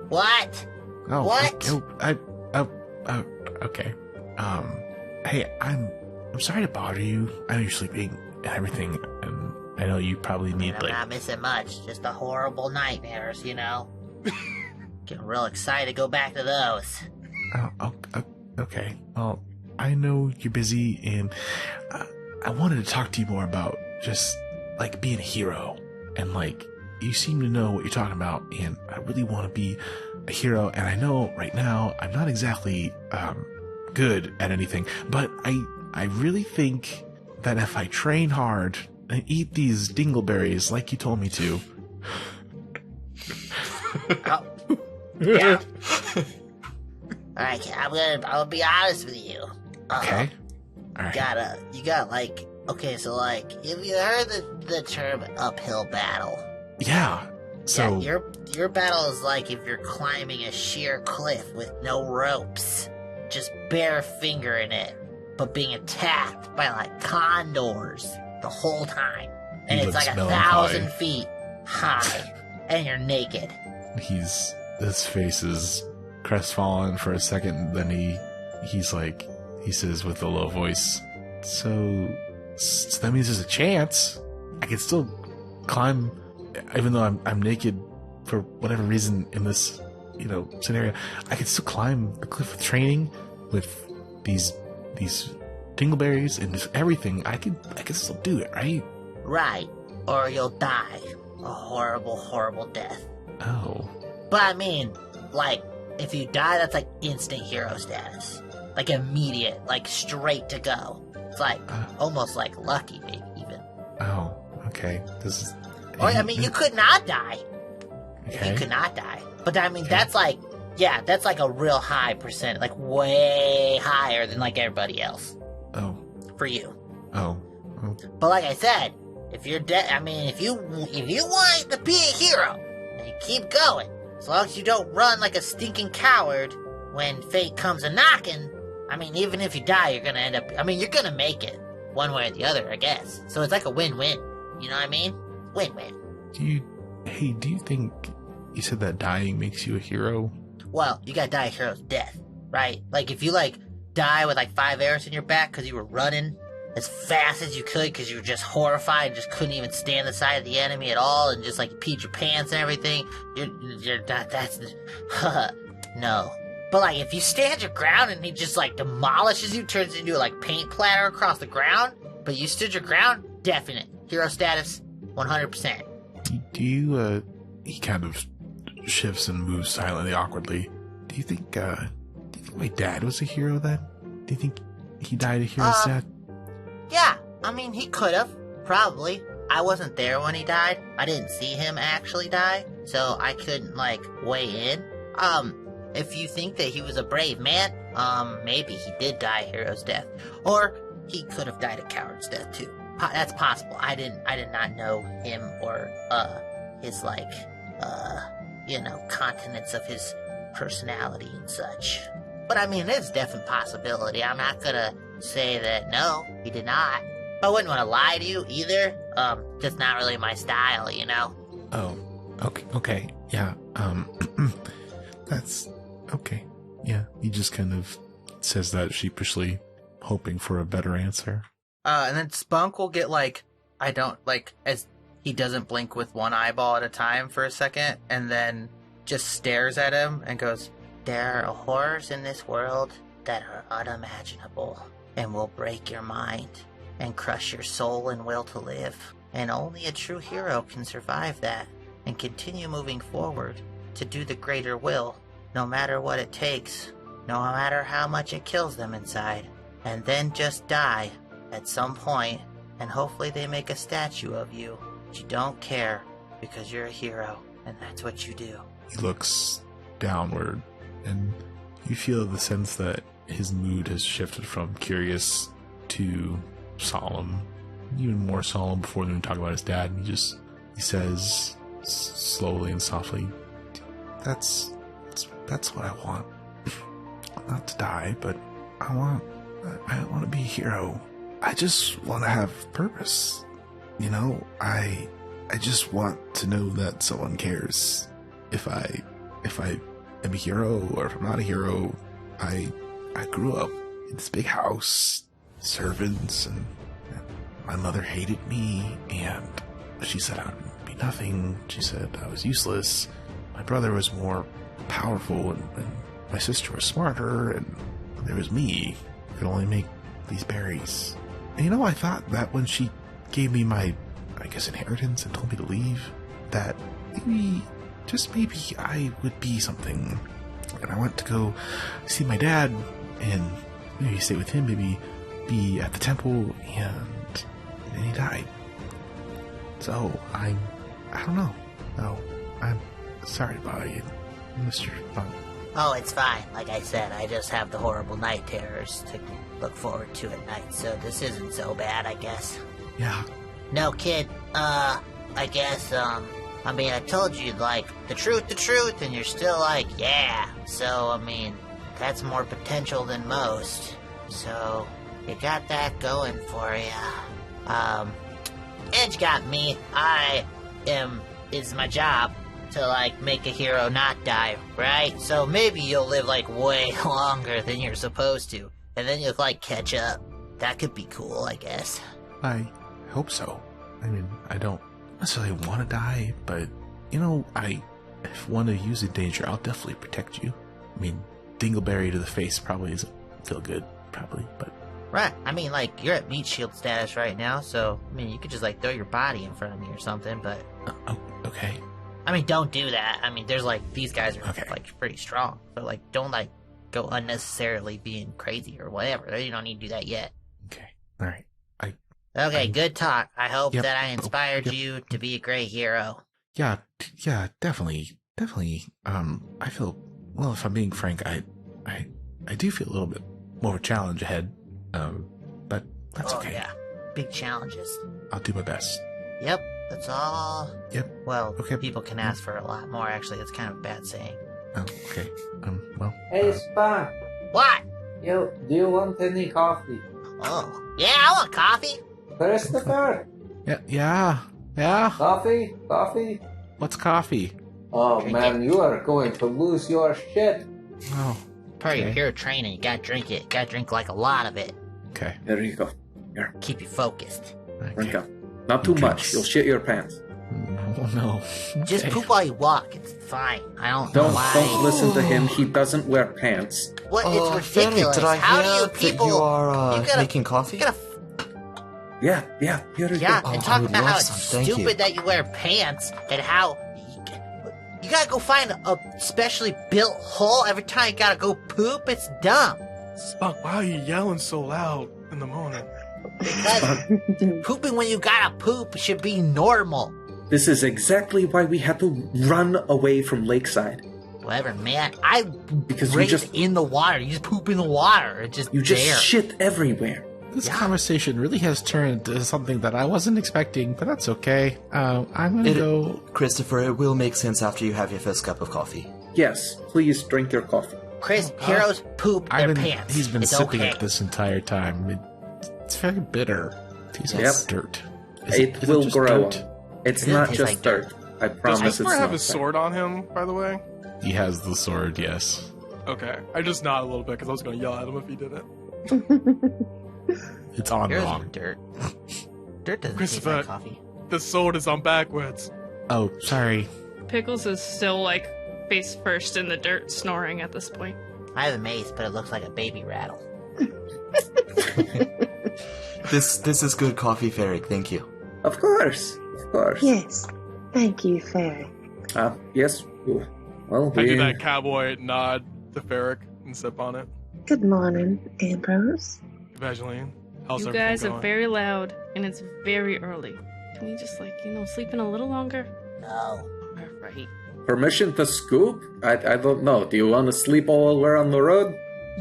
What? Oh, What? Okay. Hey, I'm sorry to bother you. I know you're sleeping and everything, and I know you probably need I'm not missing much. Just the horrible nightmares, you know. Getting real excited to go back to those. Okay. Well, I know you're busy, and I wanted to talk to you more about just like being a hero, and like you seem to know what you're talking about, and I really want to be a hero. And I know right now I'm not exactly good at anything, but I really think that if I train hard and eat these dingleberries like you told me to. Yeah. Alright, I'm gonna be honest with you. Okay. All right. You got like, okay, so like, have you heard the term uphill battle? Yeah. So Yeah, your battle is like if you're climbing a sheer cliff with no ropes, just bare fingering it, but being attacked by like condors the whole time. And He it's looks like melancholy. 1,000 feet high, and you're naked. his face is crestfallen for a second. Then he says with a low voice, so that means there's a chance I can still climb, even though I'm naked for whatever reason in this scenario. I can still climb the cliff with training, with these dingleberries and just everything. I can still do it, right? Right, or you'll die a horrible, horrible death. Oh. But I mean, like, if you die, that's like instant hero status. Like immediate, like straight to go. It's like almost like lucky, maybe even. Oh, okay. This is. Or I mean, you could not die. Okay. You could not die. But I mean, that's like, yeah, that's like a real high percent, like way higher than like everybody else. Oh. For you. Oh. But like I said, if you're dead, I mean, if you want to be a hero, and you keep going, as long as you don't run like a stinking coward when fate comes a knocking. I mean, even if you die, you're gonna end up. I mean, you're gonna make it one way or the other, I guess. So it's like a win-win. You know what I mean? Win-win. Do you think you said that dying makes you a hero? Well, you gotta die a hero's death, right? Like if you like die with like 5 arrows in your back because you were running as fast as you could because you were just horrified and just couldn't even stand the sight of the enemy at all and just like peed your pants and everything, that's no. But like if you stand your ground and he just like demolishes you, turns into a like paint platter across the ground, but you stood your ground, definite hero status, 100%. Do you he kind of shifts and moves silently, awkwardly. Do you think my dad was a hero then? Do you think he died a hero's death? Yeah, I mean, he could have, probably. I wasn't there when he died. I didn't see him actually die, so I couldn't, like, weigh in. If you think that he was a brave man, maybe he did die a hero's death. Or he could have died a coward's death, too. That's possible. I did not know him or, his, like, continents of his personality and such. But I mean, it's a definite possibility. I'm not gonna say that no, he did not. I wouldn't want to lie to you either. Just not really my style, you know? Oh, okay, yeah, that's, okay, yeah, he just kind of says that sheepishly, hoping for a better answer. And then Spunk will get as he doesn't blink with one eyeball at a time for a second, and then just stares at him and goes, "There are horrors in this world that are unimaginable and will break your mind and crush your soul and will to live. And only a true hero can survive that and continue moving forward to do the greater will, no matter what it takes, no matter how much it kills them inside, and then just die at some point, and hopefully they make a statue of you. But you don't care because you're a hero, and that's what you do." He looks downward, and you feel the sense that his mood has shifted from curious to solemn, even more solemn before they even talk about his dad. And he says slowly and softly, that's what I want. Not to die, but I want to be a hero. I just want to have purpose. You know, I just want to know that someone cares. If I am a hero or if I'm not a hero, I grew up in this big house, servants, and my mother hated me, and she said I would be nothing. She said I was useless. My brother was more powerful, and my sister was smarter, and there was me who could only make these berries. And you know, I thought that when she gave me my, I guess, inheritance and told me to leave, that maybe, just maybe, I would be something. And I went to go see my dad and maybe stay with him, maybe be at the temple, and then he died. So I don't know. No, I'm sorry about you, Mr. Funk. Oh, it's fine. Like I said, I just have the horrible night terrors to look forward to at night, so this isn't so bad, I guess. Yeah. No, kid, I guess, I mean, I told you, like, the truth, and you're still like, yeah. So, I mean, that's more potential than most. So, you got that going for you. Edge got me. It's my job to, like, make a hero not die, right? So maybe you'll live, like, way longer than you're supposed to. And then you'll, like, catch up. That could be cool, I guess. I hope so. I mean, I don't necessarily want to die, but, you know, if one of you's in danger, I'll definitely protect you. I mean, dingleberry to the face probably doesn't feel good, probably, but... Right, I mean, like, you're at meat shield status right now, so, I mean, you could just, like, throw your body in front of me or something, but... okay. I mean, don't do that. I mean, there's like, these guys are Okay. like pretty strong. So like, don't like go unnecessarily being crazy or whatever. You don't need to do that yet. Okay. All right. Okay, good talk. I hope Yep. that I inspired Yep. you to be a great hero. Yeah, definitely. I feel, well, if I'm being frank, I do feel a little bit more of a challenge ahead. But that's okay. Yeah, big challenges. I'll do my best. Yep, that's all. Yep. Well, Okay. people can ask for a lot more. Actually, that's kind of a bad saying. Oh, okay. Well, Hey, Spock. What? Do you want any coffee? Oh, yeah, I want coffee. Christopher? yeah. Coffee? Coffee? What's coffee? Oh Drink man, you are going to lose your shit. Oh, Part of your Okay. hero training. You gotta drink it. Gotta drink like a lot of it. okay. There you go. Keep you focused. Drink Okay. up. Not too Okay. much. You'll shit your pants. Oh, no. Just Okay. poop while you walk. It's fine. I don't know Don't why. listen to him. He doesn't wear pants. What? It's Fenny, ridiculous. did I How do hear you people? that you are you gotta- making coffee? You gotta Yeah. Here you Yeah, go. and I talk would about love how it's some, thank stupid you. that you wear pants and how you gotta go find a specially built hole every time you gotta go poop. It's dumb. Spock, why are you yelling so loud in the morning? Because pooping when you gotta poop should be normal. This is exactly why we had to run away from Lakeside. Whatever, man. I Because you raised just- in the water. You just poop in the water. It's just You just there. shit everywhere. This Yeah. conversation really has turned into something that I wasn't expecting, but that's okay. I'm gonna go. Christopher, it will make sense after you have your first cup of coffee. Yes, please drink your coffee. Chris, heroes poop their pants. He's been it's sipping okay. it this entire time. It's very bitter. It tastes like Yep. dirt. It will just grow. dirt? It's It not tastes just like dirt. I Does promise it's Christopher not have his dirt. sword on him, by the way? He has the sword, yes. Okay. I just nod a little bit because I was going to yell at him if he didn't. It's on Heroes are wrong. dirt. Dirt doesn't taste Christopher. like coffee. The sword is on backwards. Oh, sorry. Pickles is still like face first in the dirt, snoring at this point. I have a mace, but it looks like a baby rattle. This is good coffee, Ferric. Thank you. Of course. Yes. Thank you, Fairy. Yes. Well, I we... do that cowboy nod to Ferric and sip on it. Good morning, Ambrose. Evangeline, how's You everything guys going? are very loud, and it's very early. Can you just sleep in a little longer? No. Alright. Permission to scoop? I don't know. Do you want to sleep while we're on the road?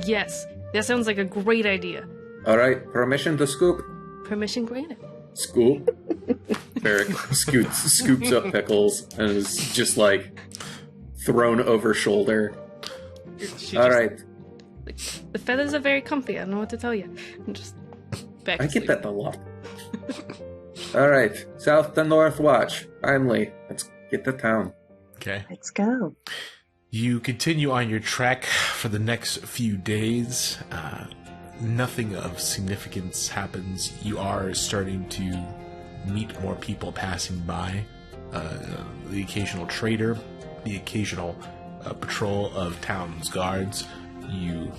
Yes, that sounds like a great idea. Alright, permission to scoop? Permission granted. Scoop? Eric scoops up Pickles and is just like thrown over shoulder. Alright, The feathers are very comfy. I don't know what to tell you. I'm just back I to get sleep. that a lot. Alright, south to Northwatch. Finally, let's get to town. Okay. Let's go. You continue on your trek for the next few days. Nothing of significance happens. You are starting to meet more people passing by. The occasional trader, the occasional patrol of town's guards. You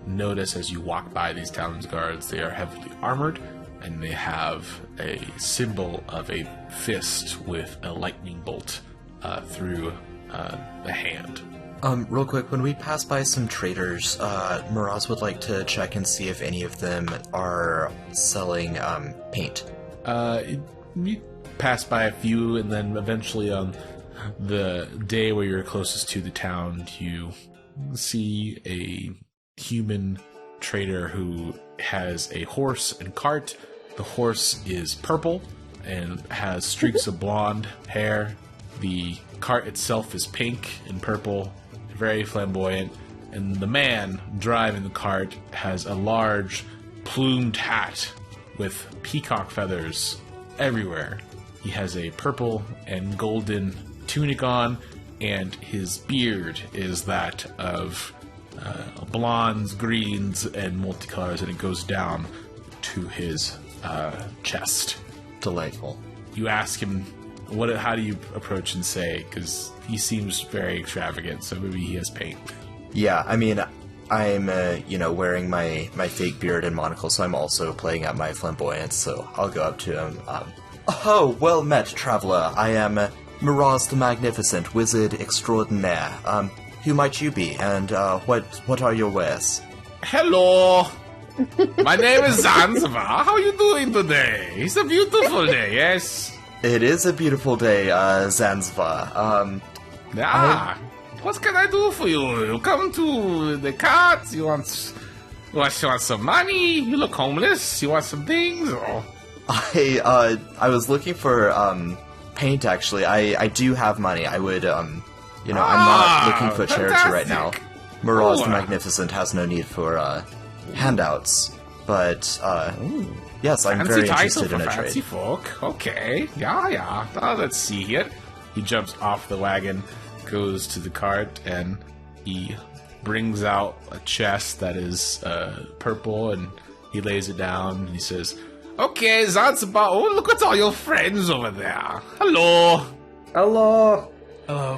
notice as you walk by these town's guards, they are heavily armored, and they have a symbol of a fist with a lightning bolt through the hand. Real quick, when we pass by some traders, Miraz would like to check and see if any of them are selling paint. You pass by a few, and then eventually on the day where you're closest to the town, you see a human trader who has a horse and cart. The horse is purple and has streaks of blonde hair. The cart itself is pink and purple, very flamboyant, and the man driving the cart has a large plumed hat with peacock feathers everywhere. He has a purple and golden tunic on, and his beard is that of blondes, greens, and multicolors, and it goes down to his chest. Delightful. You ask him, how do you approach and say, because he seems very extravagant, so maybe he has paint. Yeah, I mean, I'm, wearing my fake beard and monocle, so I'm also playing up my flamboyance, so I'll go up to him. Oh, well met, traveler. I am Miraz the Magnificent, wizard extraordinaire. Who might you be, and what are your wares? Hello. My name is Zanzibar. How are you doing today? It's a beautiful day, yes? It is a beautiful day, Zanzibar. What can I do for you? You come to the cart, you want some money? You look homeless, you want some things? Or... I was looking for, paint, actually. I do have money. I would, I'm not looking for charity right now. Miraz the Magnificent has no need for, handouts. But, yes, I'm very interested in a fancy trade. Folk. Okay, yeah. Let's see here. He jumps off the wagon, goes to the cart, and he brings out a chest that is purple, and he lays it down, and he says, "Okay, Zanzibar, oh, look at all your friends over there. Hello. Hello.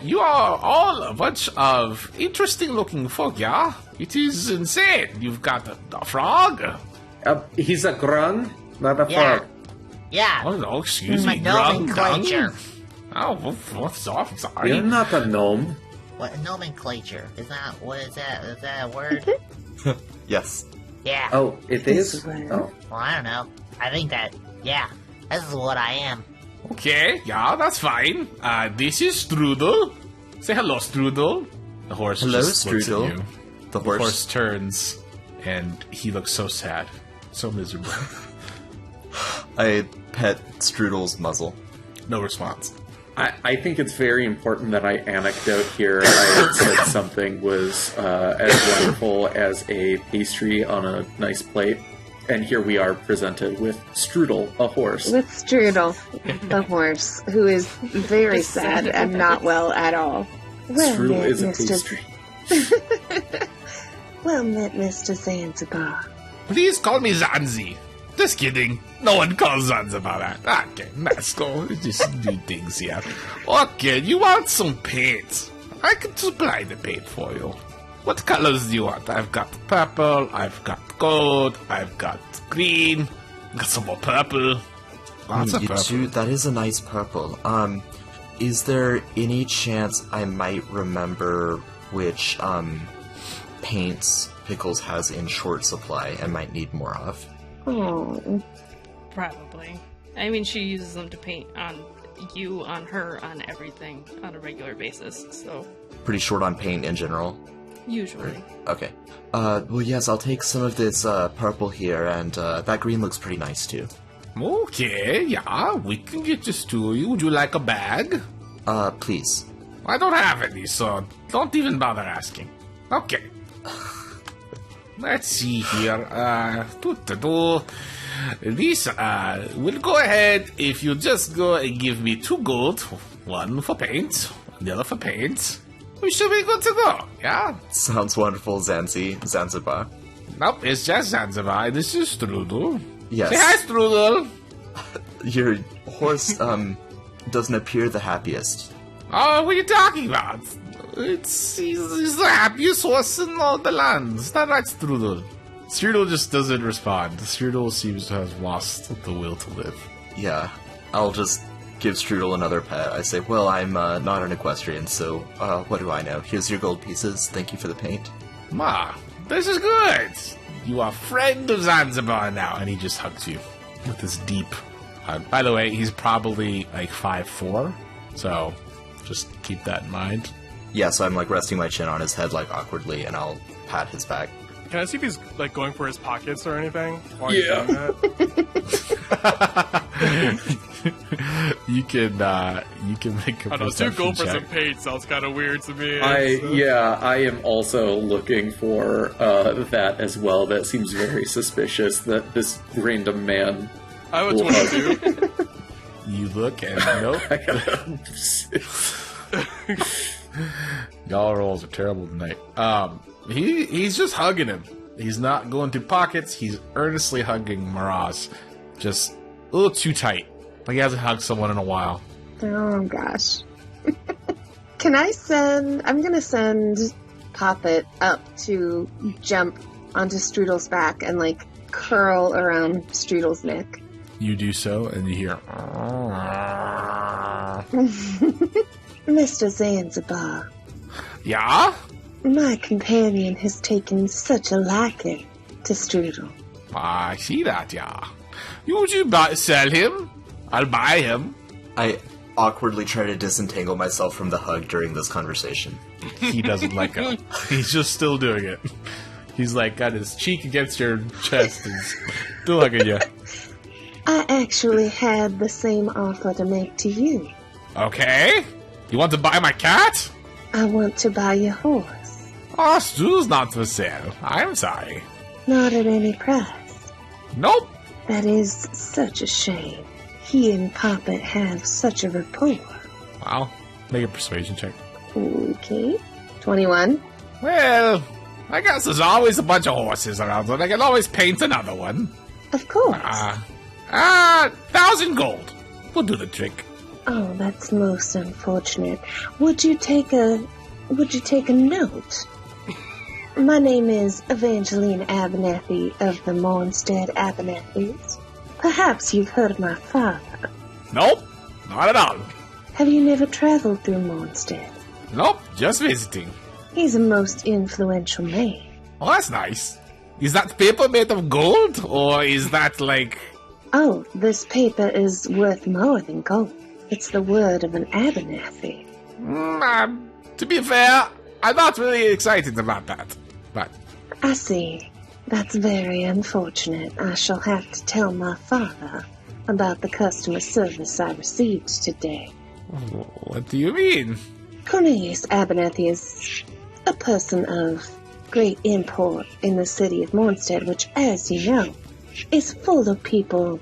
You are all a bunch of interesting-looking folk, yeah? It is insane. You've got a frog. He's a grung, not a Yeah. frog. Yeah. Oh, no, excuse My me, grung, nomenclature. dung. Oh, what's off? I'm sorry. You're not a gnome. What nomenclature? Is that what is that? Is that a word? Yes. Yeah. Oh, it is? Right. Oh. Well, I don't know. I think that. Yeah. This is what I am. Okay, yeah, that's fine. This is Strudel. Say hello, Strudel. The horse Hello, just looks at Strudel. you. The The horse. horse turns, and he looks so sad, so miserable. I pet Strudel's muzzle. No response. I think it's very important that I anecdote here. I had said something was as wonderful as a pastry on a nice plate, and here we are presented with Strudel, a horse. With Strudel, the horse, who is very sad and not well at all. Well Strudel met, is a Mr. pastry. Well met, Mr. Zanzibar. Please call me Zanzi. Just kidding. No one calls Zanzibar that. Okay, let's go. Just do things here. Okay, you want some paint? I can supply the paint for you. What colors do you want? I've got purple, I've got gold, I've got green, got some more purple. Lots of You purple. do, that is a nice purple. Is there any chance I might remember which, paints Pickles has in short supply and might need more of? Oh, Probably. I mean, she uses them to paint on you, on her, on everything on a regular basis, so Pretty short on paint in general. usually. Okay. Well, yes, I'll take some of this, purple here, and, that green looks pretty nice, too. Okay, yeah, we can get this to you. Would you like a bag? Please. I don't have any, so don't even bother asking. Okay. Let's see here. This, we'll go ahead if you just go and give me 2 gold, 1 for paint, the other for paint. We should be good to go, yeah? Sounds wonderful, Zanzibar. Nope, it's just Zanzibar. This is Strudel. Yes. Say hi, Strudel. Your horse, doesn't appear the happiest. Oh, what are you talking about? He's the happiest horse in all the land. Is that right, Strudel? Strudel just doesn't respond. Strudel seems to have lost the will to live. Yeah. I'll just give Strudel another pet. I say, well, I'm, not an equestrian, so, what do I know? Here's your gold pieces. Thank you for the paint. Ma, this is good. You are friend of Zanzibar now. And he just hugs you with this deep hug. By the way, he's probably like 5'4", so just keep that in mind. Yeah, so I'm, like, resting my chin on his head, like, awkwardly, and I'll pat his back. Can I see if he's like going for his pockets or anything while he's Yeah. doing that? you can make a I don't know, 2 perception gold for check. some paint sounds kind of weird to me. I so- am also looking for that as well. That seems very suspicious that this random man. I have a 22. You look and nope. I gotta- Y'all rolls are terrible tonight. He's just hugging him. He's not going through pockets. He's earnestly hugging Miraz. Just a little too tight. Like he hasn't hugged someone in a while. oh gosh. Can I send? I'm gonna send Poppet up to jump onto Strudel's back and like curl around Strudel's neck. You do so, and you hear. Mr. Zanzibar, Yeah? my companion has taken such a liking to Strudel. I see that, yeah. Would you sell him? I'll buy him. I awkwardly try to disentangle myself from the hug during this conversation. He doesn't let go. He's just still doing it. He's like got his cheek against your chest and still hugging you. I actually had the same offer to make to you. Okay. You want to buy my cat? I want to buy your horse. Oh, Stu's not for sale. I'm sorry. Not at any price. Nope. That is such a shame. He and Poppet have such a rapport. Well, make a persuasion check. Okay. 21. Well, I guess there's always a bunch of horses around, so I can always paint another one. Of course. 1,000 gold. We'll do the trick. Oh, that's most unfortunate. Would you take a note? My name is Evangeline Abernathy of the Mornstead Abernathy's. Perhaps you've heard of my father. Nope, not at all. Have you never traveled through Mornstead? Nope, just visiting. He's a most influential man. Oh, that's nice. Is that paper made of gold, or is that like... Oh, this paper is worth more than gold. It's the word of an Abernathy. To be fair, I'm not really excited about that. But I see. That's very unfortunate. I shall have to tell my father about the customer service I received today. what do you mean? Cornelius Abernathy is a person of great import in the city of Mornstead, which, as you know, is full of people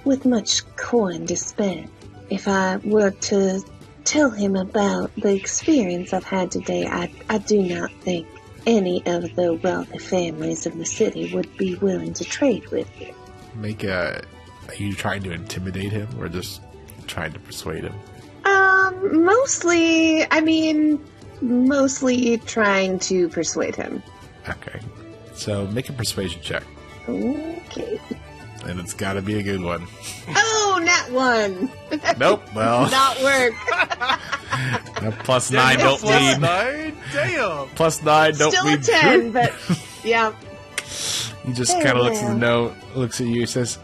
with much coin to spend. If I were to tell him about the experience I've had today, I do not think any of the wealthy families of the city would be willing to trade with you. Are you trying to intimidate him, or just trying to persuade him? Mostly trying to persuade him. Okay. So make a persuasion check. Okay. And it's gotta be a good one. Oh, not one! Nope, well... Not work. Plus 9 don't mean... Damn. Plus 9 don't Still mean... a 10, but... Yeah. He just kind of looks at the note, looks at you, says,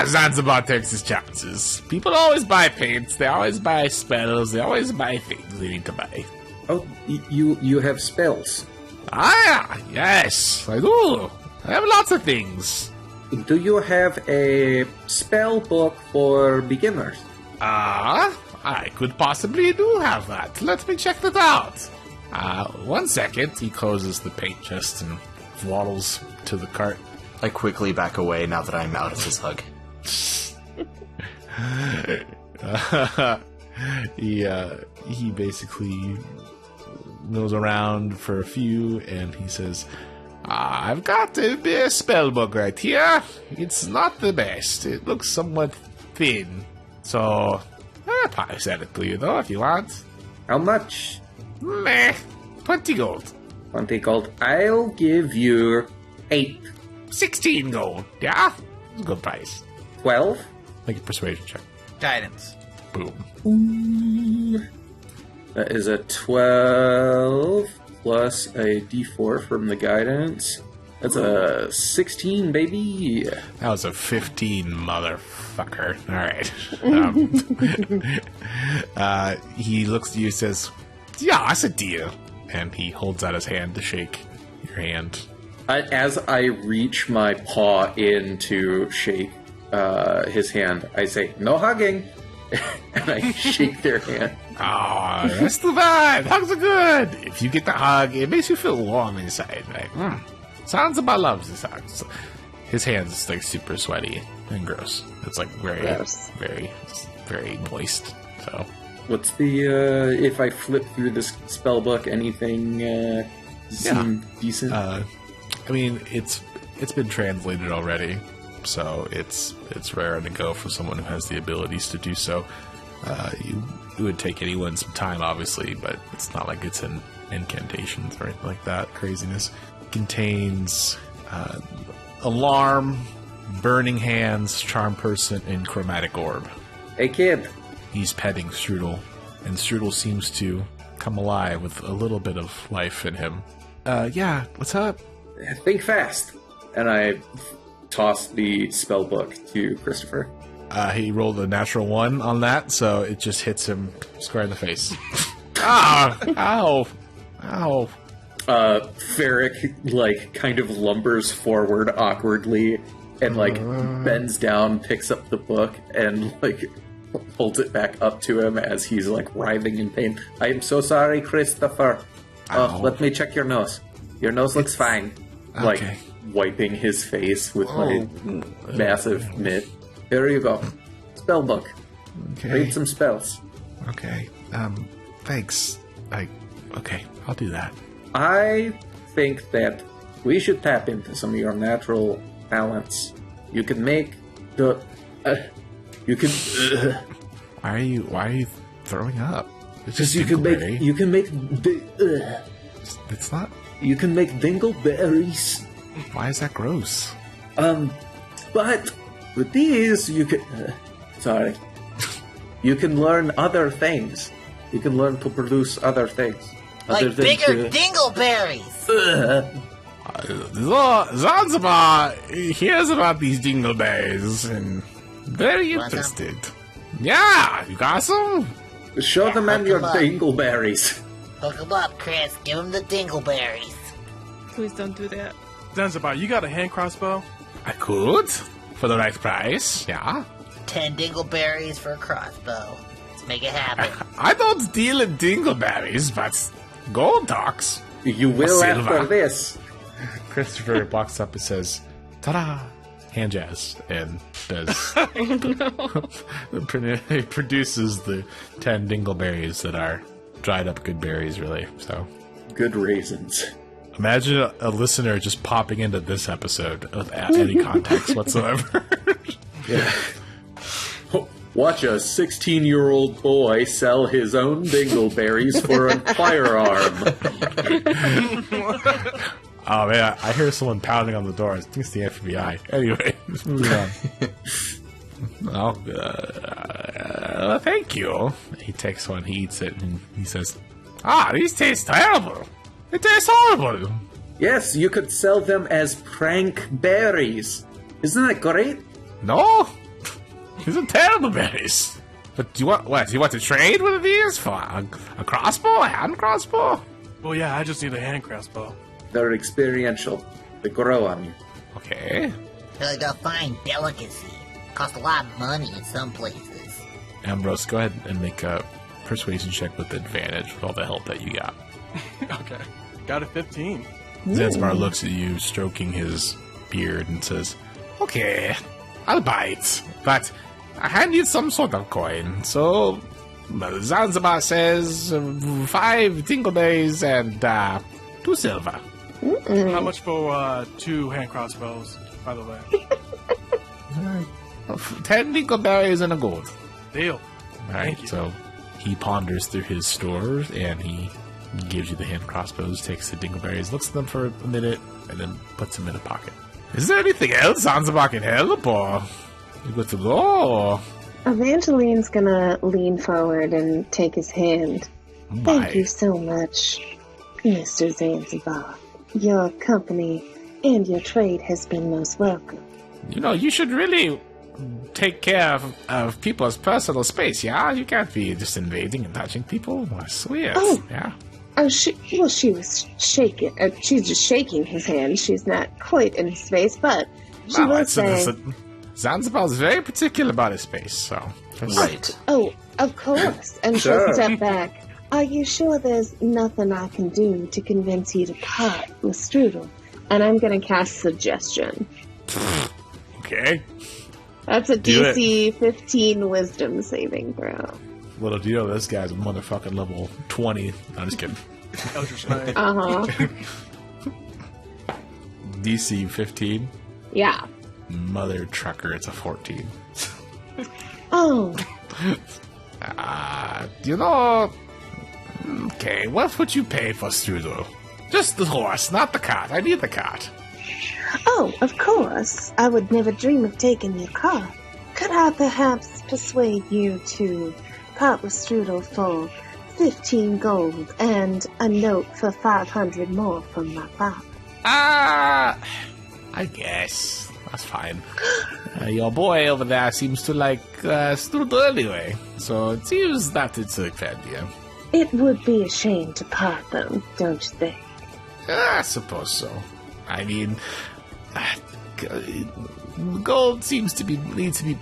Zanzibar takes his chances. People always buy paints, they always buy spells, they always buy things they need to buy. Oh, you have spells. Ah, yes, I do. I have lots of things. Do you have a spell book for beginners? I could possibly do have that. Let me check that out. 1 second. He closes the paint chest and waddles to the cart. I quickly back away now that I'm out of his hug. He basically mills around for a few, and he says, I've got a spell book right here. It's not the best. It looks somewhat thin. So, I'll probably sell it to you, though, if you want. How much? Meh. 20 gold. 20 gold. I'll give you 8. 16 gold. Yeah? Good price. 12. Make a persuasion check. Guidance. Boom. That is a 12 plus a d4 from the guidance. That's a 16, baby. That was a 15, motherfucker. Alright. He looks at you and says, yeah, that's a deal. And he holds out his hand to shake your hand. As I reach my paw in to shake his hand, I say, no hugging. And I shake their hand. Oh, that's too bad. Hugs are good. If you get the hug, it makes you feel warm inside. Like, Zanzibar loves this hug. So his hand's like super sweaty and gross. It's like very moist. So, what's the if I flip through this spell book, anything seem decent? I mean, it's been translated already, so it's rare to go for someone who has the abilities to do so. It would take anyone some time, obviously, but it's not like it's in incantations or anything like that. Craziness. Contains Alarm, Burning Hands, Charm Person, and Chromatic Orb. Hey, kid. he's petting Strudel, and Strudel seems to come alive with a little bit of life in him. Yeah, what's up? Think fast. And I toss the spell book to Christopher. He rolled a natural 1 on that, so it just hits him square in the face. Ah! Ow! Ow! Ferric, like, kind of lumbers forward awkwardly and, like, bends down, picks up the book, and, like, holds it back up to him as he's, like, writhing in pain. I am so sorry, Christopher. Let me check your nose. Your nose looks fine. Okay. Like, wiping his face with my massive mitt. Here you go. Spell book. Okay. Read some spells. Okay. Thanks. Okay, I'll do that. I think that we should tap into some of your natural talents. You can make the... Why are you throwing up? It's Because just you can make... It's not... You can make dingleberries. Why is that gross? But with these, you can... sorry. You can learn other things. You can learn to produce other things. other Like than bigger to- dingleberries. Zanzibar hears about these dingleberries and very Want some? interested. Yeah, you got some? Show the man hook your 'em up. dingleberries. Hook 'em up, Chris. Give him the dingleberries. Please don't do that. Zanzibar, you got a hand crossbow? I could, for the right price, yeah. 10 dingleberries for a crossbow. Let's make it happen. I don't deal in dingleberries, but gold talks. You will Silver. after this. Christopher walks up and says, ta-da, hand jazz, and does... He produces the 10 dingleberries that are dried up good berries, really, so... Good raisins. Imagine a listener just popping into this episode without any context whatsoever. Yeah. Watch a 16-year-old boy sell his own dingleberries for a firearm. Oh man, I hear someone pounding on the door. I think it's the FBI. Anyway, let's move on. Thank you. He takes one, he eats it, and he says, these taste terrible. They taste horrible. Yes, you could sell them as prank berries. Isn't that great? No, these are terrible berries. But do you want what? Do you want to trade with these for a crossbow, a hand crossbow? Well, yeah, I just need a hand crossbow. They're experiential. They grow on you. Okay. They're like a fine delicacy. Cost a lot of money in some places. Ambrose, go ahead and make a persuasion check with advantage with all the help that you got. Okay. Got a 15. Zanzibar looks at you, stroking his beard, and says, okay, I'll buy it, but I need some sort of coin, so Zanzibar says 5 dingleberries and 2 silver. How much for 2 hand crossbows, by the way? 10 dingleberries and a gold. Deal. Alright, Thank you. so he ponders through his stores, and he gives you the hand crossbows, takes the dingleberries, looks at them for a minute, and then puts them in a pocket. Is there anything else Zanzibar can help, or you good to go? Or... Evangeline's gonna lean forward and take his hand. Bye. Thank you so much, Mr. Zanzibar. Your company and your trade has been most welcome. You know, you should really take care of people's personal space, yeah? You can't be just invading and touching people. That's weird, Oh. yeah? Oh, she was shaking. She's just shaking his hand. She's not quite in his face, but she was saying, Zanzibar's very particular about his space, so... Right. "Oh, of course." And Sure. she'll step back. Are you sure there's nothing I can do to convince you to part with Strudel? And I'm gonna cast Suggestion. Okay. That's a Do DC 15 Wisdom saving throw. Little do you know, this guy's a motherfucking level 20. I'm just kidding. Eldritch Knight. Uh-huh. DC 15. Yeah. Mother trucker, it's a 14. Oh, You know... Okay, what would you pay for Strudel? Just the horse, not the cart. I need the cart. oh, of course. I would never dream of taking your car. Could I perhaps persuade you to part with Strudel for 15 gold and a note for 500 more from my father. I guess. That's fine. Your boy over there seems to like Strudel anyway, so it seems that it's a fair deal. It would be a shame to part them, don't you think? I suppose so. I mean, gold needs to be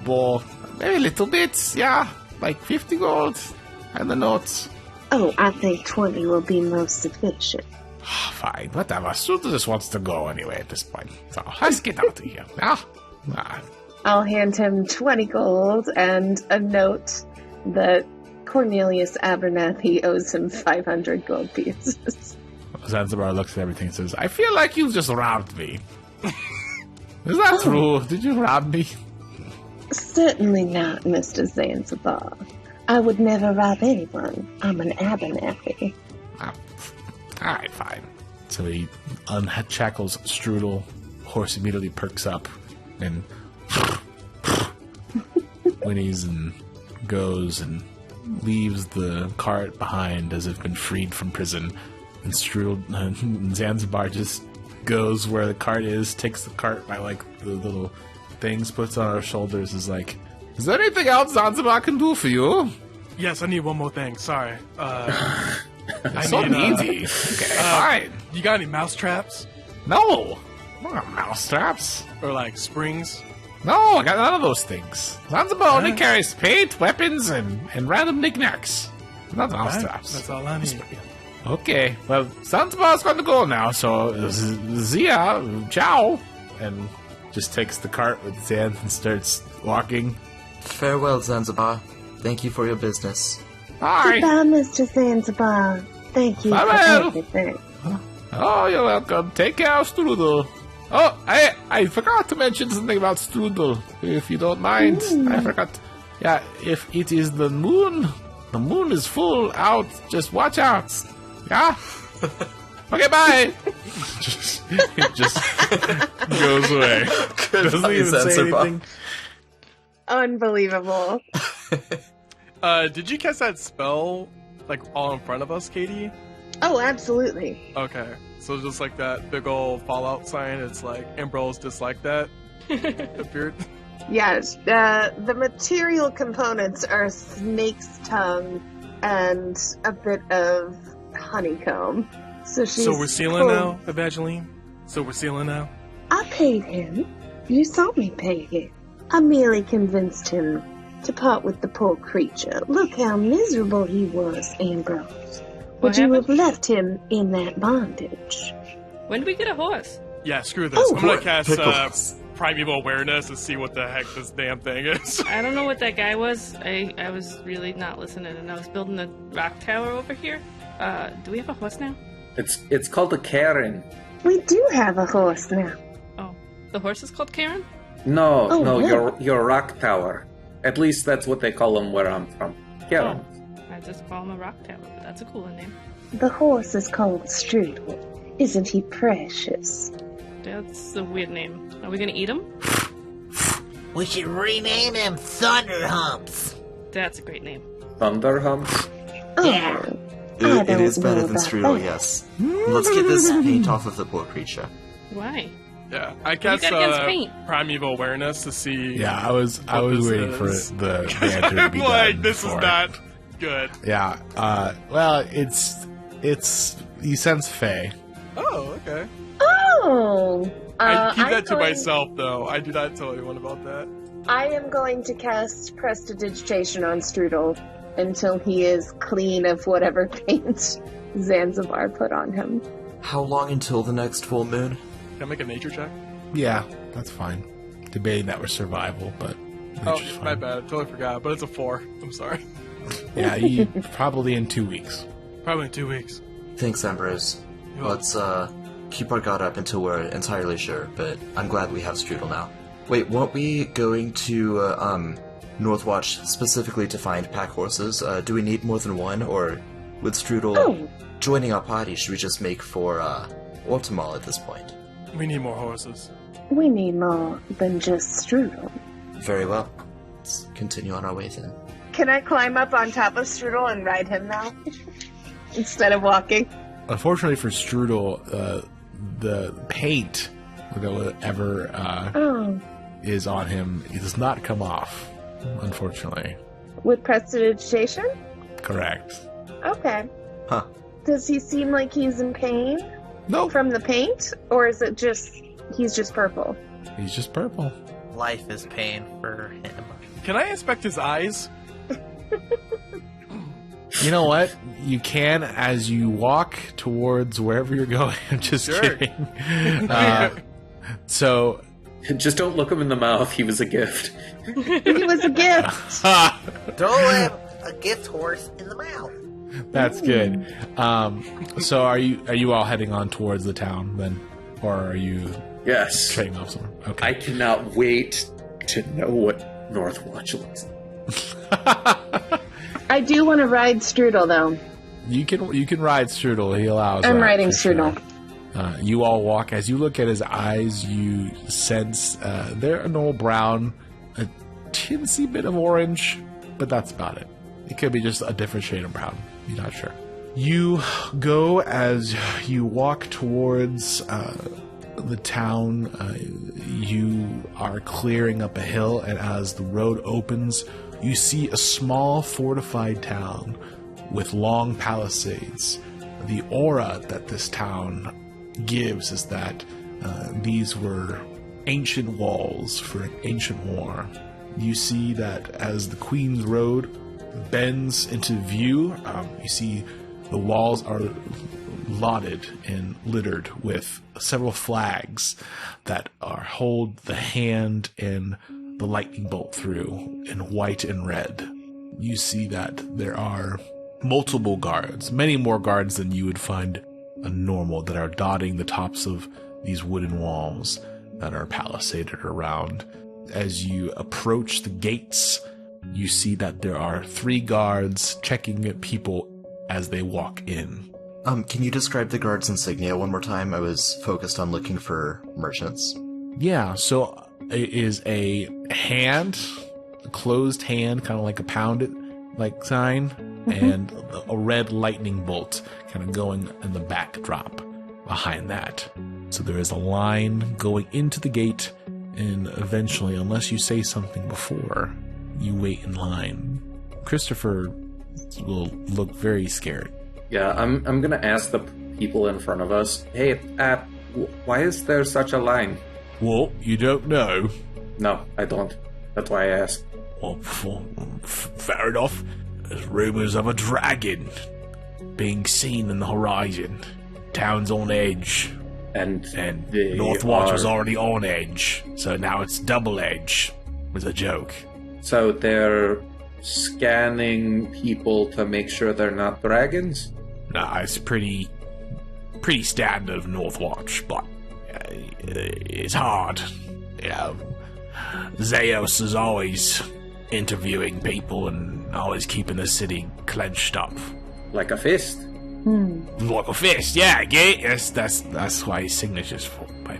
more, maybe a little bit, yeah, like 50 gold and the notes. Oh, I think 20 will be most sufficient. Fine, whatever. Strudel just wants to go anyway at this point. So let's get out of here. I'll hand him 20 gold and a note that Cornelius Abernathy owes him 500 gold pieces. Zanzibar looks at everything and says, I feel like you just robbed me. Is that true? Did you rob me? Certainly not, Mr. Zanzibar. I would never rob anyone. I'm an Abernathy. Alright, fine. So he unshackles Strudel. Horse immediately perks up and whinnies and goes and leaves the cart behind as if been freed from prison. And Strudel, Zanzibar just goes where the cart is, takes the cart by like the little things, puts it on her shoulders, is like, is there anything else Zanzibar can do for you? Yes, I need one more thing. Sorry. It's so needy. Okay, fine. You got any mouse traps? No! Not mouse traps. Or like springs? No, I got none of those things. Zanzibar only carries paint, weapons, and random knickknacks. Not mouse traps. That's all I need. Okay, well, Zanzibar's going to go now, so Zia, ciao! And just takes the cart with Zan and starts walking. Farewell, Zanzibar. Thank you for your business. Bye! Goodbye, Mr. Zanzibar. Thank you for Farewell. everything. Oh, you're welcome. Take care of Strudel. Oh, I forgot to mention something about Strudel, if you don't mind. I forgot. Yeah, if it is the moon is full out, just watch out. Yeah? Okay, bye! It just goes away. Doesn't even say anything. Unbelievable. Did you cast that spell, like, all in front of us, Katie? Oh, absolutely. Okay. So just like that big old Fallout sign, it's like, Ambrose dislike that appeared. Yes, the material components are snake's tongue and a bit of honeycomb. So we're sealing now, Evangeline? So we're sealing now? I paid him. You saw me pay him. I merely convinced him to part with the poor creature. Look how miserable he was, Ambrose. Would you have left him in that bondage? When do we get a horse? Yeah, screw this. I'm gonna cast Primeval Awareness to see what the heck this damn thing is. I don't know what that guy was. I was really not listening, and I was building a rock tower over here. Do we have a horse now? It's called a Karen. We do have a horse now. Oh, the horse is called Karen? No, what? your rock tower. At least that's what they call them where I'm from. Karen. I just call him a rock tower, but that's a cooler name. The horse is called Strudel. Isn't he precious? That's a weird name. Are we gonna eat him? We should rename him Thunder Humps. That's a great name. Thunder Humps? Oh, Yeah. It is better than about Strudel, that. yes. Let's get this paint off of the poor creature. Why? Yeah, I you cast got against paint? Primeval Awareness to see. Yeah, I was this waiting for is. the answer to be I'm like, done this is before. not good. Yeah, well, it's you sense Faye. Oh, okay. Oh! I keep I'm that to going- myself, though. I do not tell anyone about that. I am going to cast Prestidigitation on Strudel until he is clean of whatever paint Zanzibar put on him. How long until the next full moon? Can I make a nature check? Yeah, that's fine. Debating that was survival, but Oh, nature's fine. my bad. I totally forgot, but it's a 4. I'm sorry. Yeah, you probably in 2 weeks. Probably in 2 weeks. Thanks, Ambrose. You're Let's keep our guard up until we're entirely sure, but I'm glad we have Strudel now. Wait, weren't we going to Northwatch specifically to find pack horses? Do we need more than one, or with Strudel Oh, joining our party, should we just make for Ortimal at this point? We need more horses. we need more than just Strudel. Very well. Let's continue on our way then. Can I climb up on top of Strudel and ride him now? Instead of walking? Unfortunately for Strudel, the paint that whatever is on him, it does not come off, unfortunately. With prestidigitation? Correct. Okay. Huh. Does he seem like he's in pain No, from the paint? Or is it just, he's just purple? he's just purple. Life is pain for him. Can I inspect his eyes? You know what? You can as you walk towards wherever you're going. I'm just Sure. kidding. So, Just don't look him in the mouth. He was a gift. He was a gift. Don't let a gift horse in the mouth. that's good. So are you all heading on towards the town then, or are you Yes. trading off somewhere? Okay. I cannot wait to know what Northwatch looks like. I do want to ride Strudel, though. You can ride Strudel. He allows. I'm that, riding for sure. Strudel. You all walk. As you look at his eyes, you sense they're a normal brown, a tinsy bit of orange, but that's about it. It could be just a different shade of brown. You're not sure. You go as you walk towards the town. You are clearing up a hill, and as the road opens, you see a small fortified town with long palisades. The aura that this town gives is that these were ancient walls for an ancient war. You see that as the Queen's Road bends into view, you see the walls are lotted and littered with several flags that hold the hand and the lightning bolt through in white and red. You see that there are multiple guards, many more guards than you would find normal, that are dotting the tops of these wooden walls that are palisaded around. As you approach the gates, you see that there are 3 guards checking at people as they walk in. Can you describe the guard's insignia one more time? I was focused on looking for merchants. Yeah, so it is a hand, a closed hand, kind of like a pound-it like sign, and a red lightning bolt kind of going in the backdrop behind that. So there is a line going into the gate, and eventually, unless you say something before, you wait in line. Christopher will look very scared. Yeah, I'm gonna ask the people in front of us. Hey, why is there such a line? Well, you don't know. No, I don't. That's why I asked. Well, fair enough. There's rumors of a dragon being seen in the horizon. Town's on edge. And And Northwatch was already on edge, so now it's double edge. It was a joke. So they're scanning people to make sure they're not dragons? Nah, it's pretty standard of Northwatch, but it's hard. You know, Zeus is always interviewing people and always keeping the city clenched up. Like a fist? Like a fist, yeah, I get it. Yes, that's why his signature's for. But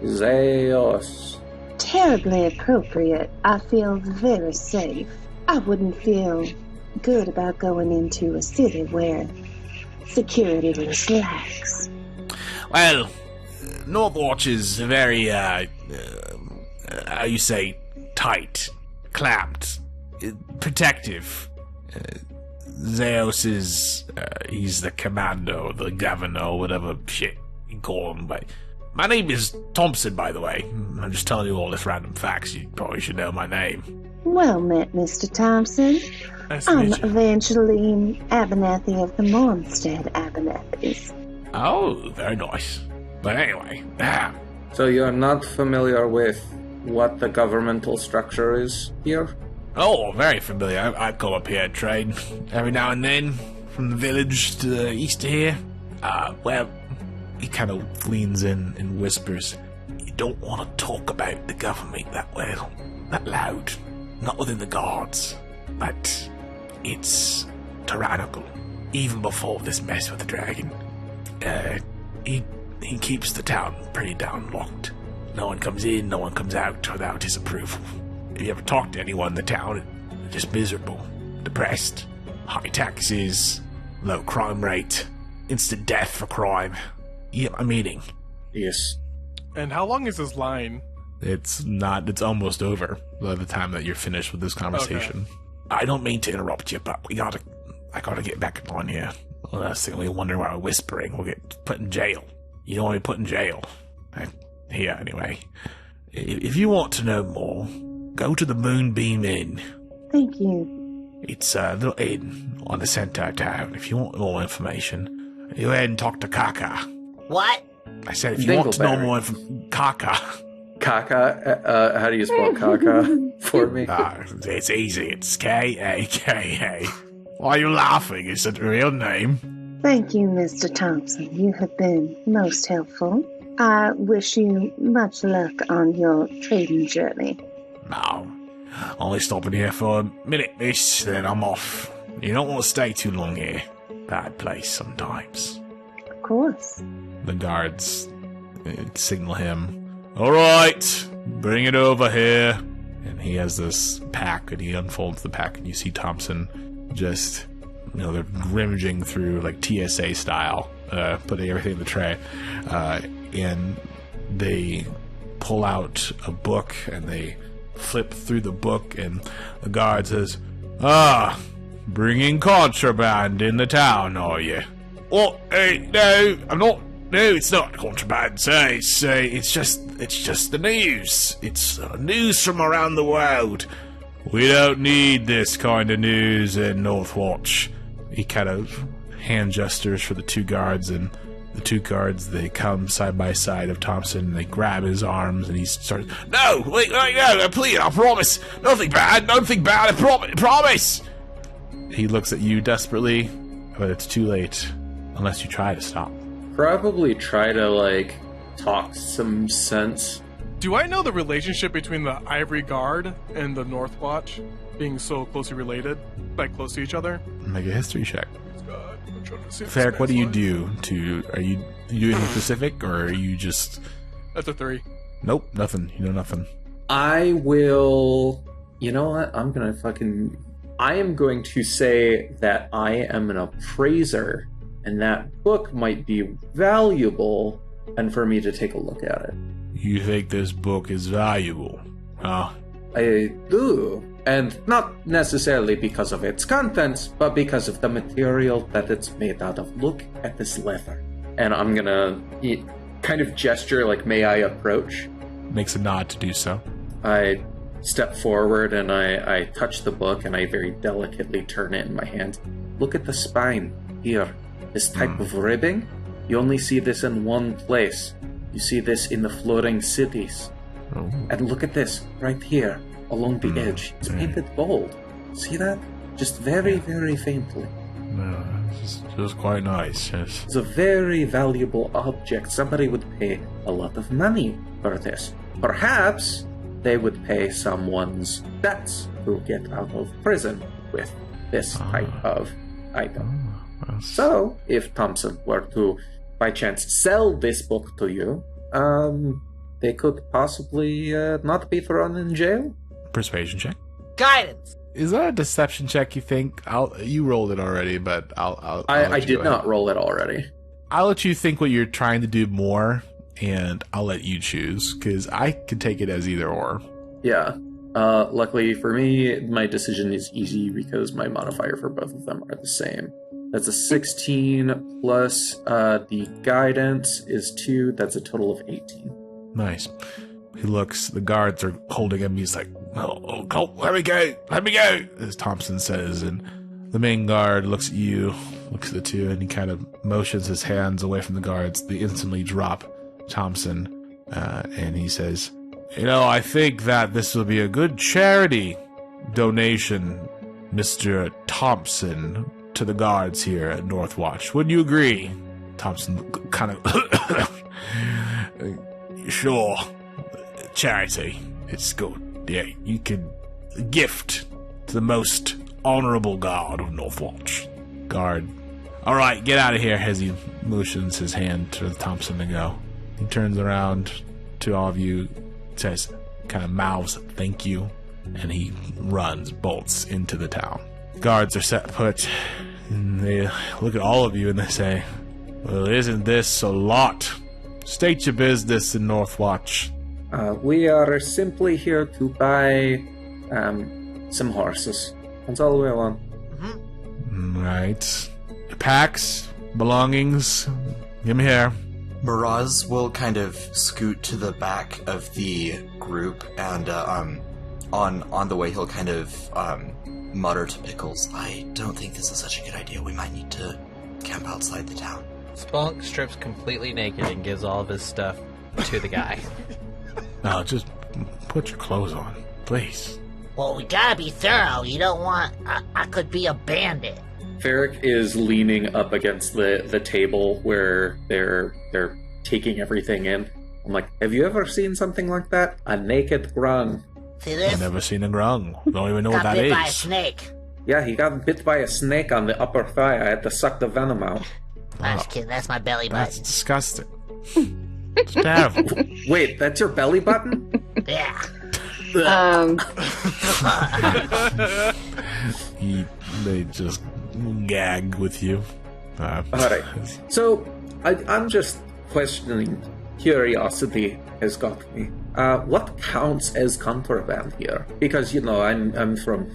Zeus. Terribly appropriate. I feel very safe. I wouldn't feel good about going into a city where security was lax. well, Northwatch is very how you say, tight, clamped, protective. Zeus is, he's the commander, the governor, whatever shit you call him. But my name is Thompson, by the way. I'm just telling you all this random facts. You probably should know my name. Well met, Mr. Thompson. Nice to I'm meet you. Evangeline Abernathy of the Mornstead Abernathys. Oh, very nice. But anyway, So you're not familiar with what the governmental structure is here? oh, very familiar. I come up here and trade every now and then from the village to the east of here. Well, he kind of leans in and whispers, "You don't want to talk about the government that well, that loud. Not within the guards, but it's tyrannical. Even before this mess with the dragon, he keeps the town pretty down locked. No one comes in, no one comes out without his approval. If you ever talk to anyone in the town, it's just miserable. depressed, high taxes, low crime rate, instant death for crime. You get my meaning? Yes. And how long is this line? It's almost over by the time that you're finished with this conversation. Okay. I don't mean to interrupt you, but I gotta get back on here. Last thing we wonder why we're whispering, we'll get put in jail. You don't want to be put in jail. Here, anyway. If you want to know more, go to the Moonbeam Inn. Thank you. It's a little inn on the center of town. If you want more information, you go ahead and talk to Kaka. What? I said if you want to know more Kaka. Kaka? How do you spell Kaka for me? It's easy. It's Kaka. Why are you laughing? Is it a real name? Thank you, Mr. Thompson. You have been most helpful. I wish you much luck on your trading journey. No. Only stopping here for a minute, miss, then I'm off. You don't want to stay too long here. Bad place sometimes. Of course. The guards signal him. All right, bring it over here. And he has this pack, and he unfolds the pack, and you see Thompson just, they're rummaging through, like TSA style, putting everything in the tray. And they pull out a book, and they flip through the book, and the guard says, bringing contraband in the town, are you? Oh, no, I'm not. No, it's not contraband, sir. It's just the news. It's news from around the world. We don't need this kind of news in Northwatch. He kind of hand gestures for the two guards, and the two guards, they come side by side of Thompson, and they grab his arms, and he starts, no, wait, no, please, I promise, nothing bad, I promise. He looks at you desperately, but it's too late, unless you try to stop. Probably try to, talk some sense. Do I know the relationship between the Ivory Guard and the Northwatch being so closely related, close to each other? Make a history check. Ferric, what do you do? Are you do anything specific, or are you just... That's a 3. Nope, nothing. You know nothing. I will... You know what? I am going to say that I am an appraiser, and that book might be valuable, and for me to take a look at it. You think this book is valuable, huh? I do. And not necessarily because of its contents, but because of the material that it's made out of. Look at this leather. And I'm gonna kind of gesture may I approach? Makes a nod to do so. I step forward and I touch the book and I very delicately turn it in my hand. Look at the spine here. This type of ribbing, you only see this in one place. You see this in the floating cities. Oh. And look at this right here. Along the edge. It's painted gold. See that? Just very, very faintly. No, it's quite nice, yes. It's a very valuable object. Somebody would pay a lot of money for this. Perhaps they would pay someone's debts who get out of prison with this type of item. So, if Thompson were to, by chance, sell this book to you, they could possibly not be thrown in jail? Persuasion check. Guidance. Is that a deception check, you think? You rolled it already, but I'll I did not roll it already. I'll let you think what you're trying to do more, and I'll let you choose, because I could take it as either or. Yeah. Luckily for me, my decision is easy because my modifier for both of them are the same. That's a 16 plus the guidance is 2. That's a total of 18. Nice. He looks, the guards are holding him. He's like, oh, let me go, as Thompson says. And the main guard looks at you, looks at the two, and he kind of motions his hands away from the guards. They instantly drop Thompson, and he says, I think that this will be a good charity donation, Mr. Thompson, to the guards here at Northwatch. Wouldn't you agree? Thompson kind of, sure. Charity. It's good. Yeah, you can gift to the most honorable guard of Northwatch. Guard. Alright, get out of here, as he motions his hand to Thompson to go. He turns around to all of you, says, kind of mouths, thank you, and he bolts into the town. Guards are set put. And they look at all of you and they say, well, isn't this a lot? State your business in Northwatch. We are simply here to buy some horses. That's all we want. Right. Packs, belongings, give me here. Miraz will kind of scoot to the back of the group, and on the way he'll kind of mutter to Pickles, I don't think this is such a good idea. We might need to camp outside the town. Spunk strips completely naked and gives all of his stuff to the guy. No, just put your clothes on, please. Well, we gotta be thorough. You don't want... I could be a bandit. Ferric is leaning up against the table where they're taking everything in. I'm like, have you ever seen something like that? A naked grung. See this? I've never seen a grung. Don't even know what Got that bit is. by a snake. Yeah, he got bit by a snake on the upper thigh. I had to suck the venom out. I'm just kidding. That's my belly That's button. disgusting. It's terrible. Wait, that's your belly button? Yeah. They just gag with you. Alright. So, I'm just questioning. Curiosity has got me. What counts as contraband here? Because, I'm from,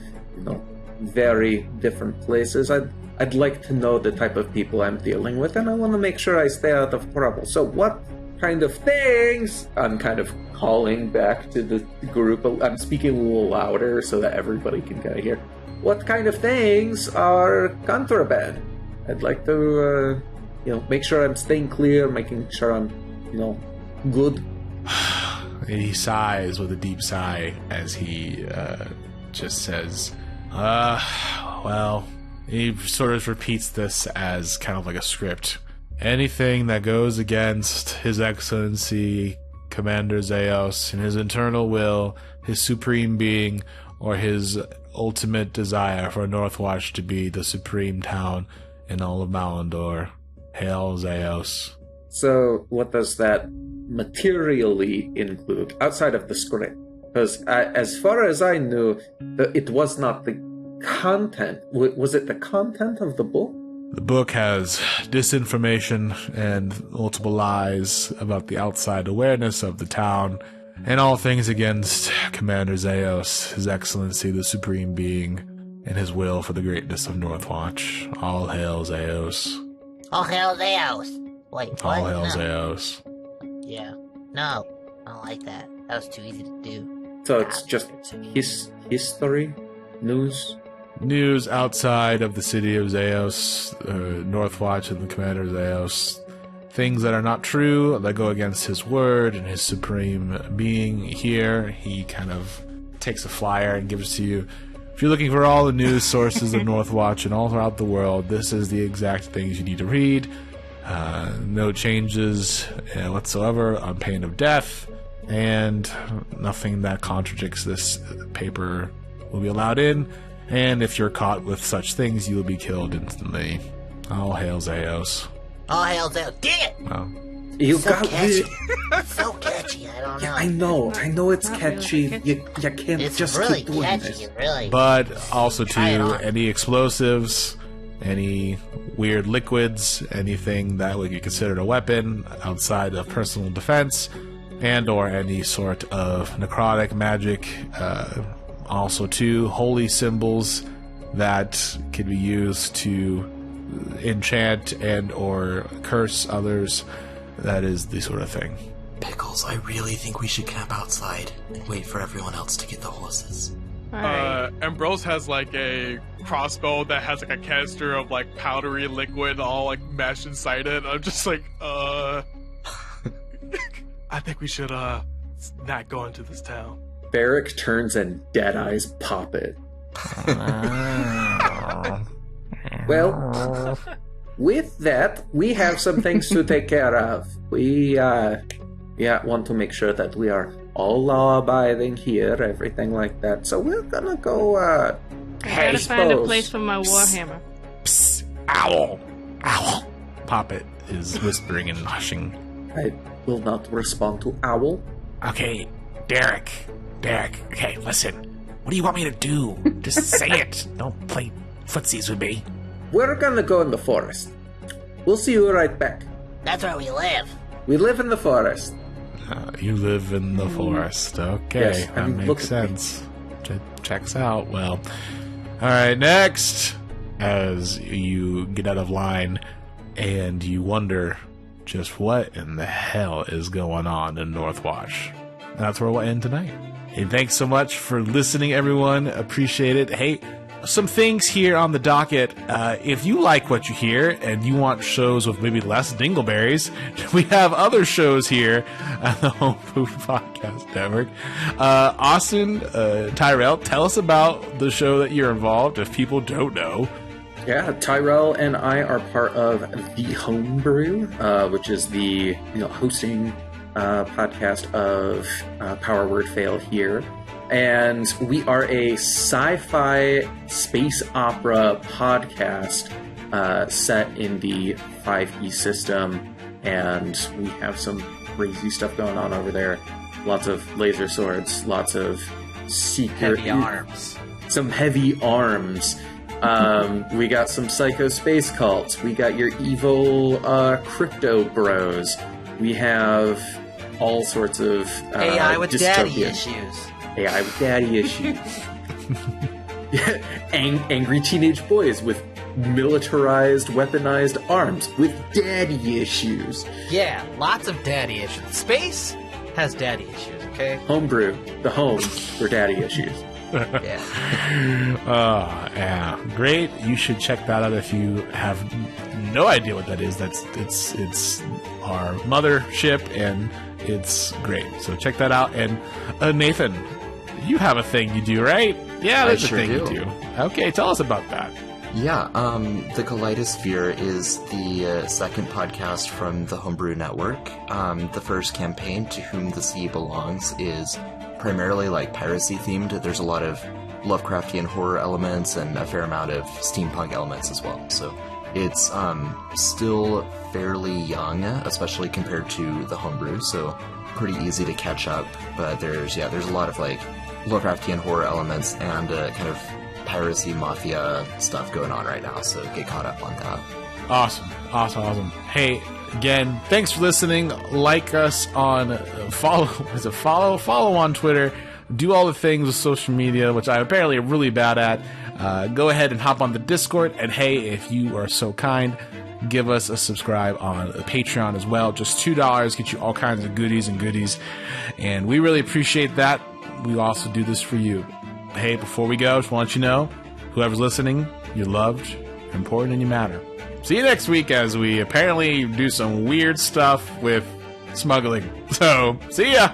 very different places. I'd like to know the type of people I'm dealing with, and I want to make sure I stay out of trouble. So what kind of things? I'm kind of calling back to the group. I'm speaking a little louder so that everybody can kind of hear. What kind of things are contraband? I'd like to, make sure I'm staying clear, making sure I'm, good. He sighs with a deep sigh as he just says, well, he sort of repeats this as kind of like a script. Anything that goes against His Excellency Commander Zeos and his internal will, his supreme being, or his ultimate desire for Northwatch to be the supreme town in all of Malandor. Hail Zeos. So, what does that materially include, outside of the script? Because as far as I knew, it was not the content. Was it the content of the book? The book has disinformation and multiple lies about the outside awareness of the town, and all things against Commander Zeos, His Excellency the Supreme Being, and his will for the greatness of Northwatch. All hail Zeos. All hail Zeus. Wait, what? All hail No. Zeos. Yeah. No, I don't like that. That was too easy to do. So it's just history, news. News outside of the city of Zeos, Northwatch and the Commander Zeos. Things that are not true, that go against his word and his supreme being. Here, he kind of takes a flyer and gives it to you. If you're looking for all the news sources of Northwatch and all throughout the world, this is the exact things you need to read. No changes whatsoever on pain of death, and nothing that contradicts this paper will be allowed in. And if you're caught with such things, you will be killed instantly. All hail Zeos. All hail Zeus. Dang it! Well, You So got catchy. me. So catchy. I don't know. Yeah, I know it's Not really catchy. catchy. You can't It's just really keep doing catchy. this. It really. but also Try it to on. any explosives, any weird liquids, anything that would be considered a weapon outside of personal defense, and or any sort of necrotic magic. Also to holy symbols that can be used to enchant and or curse others. That is the sort of thing. Pickles, I really think we should camp outside and wait for everyone else to get the horses. Alright. Ambrose has like a crossbow that has like a canister of like powdery liquid all like mashed inside it. I'm just like, I think we should not go into this town. Barrick turns and dead eyes pop it. Well, with that, we have some things to take care of. We want to make sure that we are all law-abiding here, everything like that. So we're gonna go, I gotta find a place for my warhammer. Psst, owl, owl. Poppet is whispering and hushing. I will not respond to owl. Okay, Derek. Okay, listen. What do you want me to do? Just say it. Don't play footsies would be. We're gonna go in the forest. We'll see you right back. That's where we live. We live in the forest. You live in the forest. Okay, Yes, that makes sense. Checks out. Well, all right, next. As you get out of line and you wonder just what in the hell is going on in Northwatch. That's where we'll end tonight. Hey, thanks so much for listening, everyone. Appreciate it. Hey, some things here on the docket. If you like what you hear and you want shows with maybe less dingleberries, we have other shows here at the Homebrew Podcast Network. Austin, Tyrell, tell us about the show that you're involved if people don't know. Yeah, Tyrell and I are part of the Homebrew, which is the hosting podcast of Power Word Fail here. And we are a sci-fi space opera podcast set in the 5E system, and we have some crazy stuff going on over there. Lots of laser swords, lots of secret... Heavy arms. Some heavy arms. We got some psycho space cults. We got your evil crypto bros. We have all sorts of AI with daddy dystopian- issues. AI with daddy issues. Angry teenage boys with militarized, weaponized arms with daddy issues. Yeah, lots of daddy issues. Space has daddy issues, okay? Homebrew, the home for daddy issues. Yeah. Yeah, great. You should check that out if you have no idea what that is. It's our mothership, and it's great. So check that out. And Nathan, you have a thing you do, right? Yeah, there's a thing you do. Okay, tell us about that. Yeah, the Kaleidosphere is the second podcast from the Homebrew Network. The first campaign, To Whom the Sea Belongs, is primarily like piracy themed. There's a lot of Lovecraftian horror elements and a fair amount of steampunk elements as well. So it's still fairly young, especially compared to the Homebrew, so pretty easy to catch up. But there's a lot of like Lovecraftian horror elements and kind of piracy mafia stuff going on right now, so get caught up on that. Awesome. Hey, again, thanks for listening. Like us on follow on Twitter. Do all the things with social media, which I apparently am really bad at. Go ahead and hop on the Discord, and hey, if you are so kind, give us a subscribe on Patreon as well. Just $2 get you all kinds of goodies, and we really appreciate that. We also do this for you. Hey, before we go, just want to let you know, whoever's listening, you're loved, you're important, and you matter. See you next week as we apparently do some weird stuff with smuggling. So, see ya!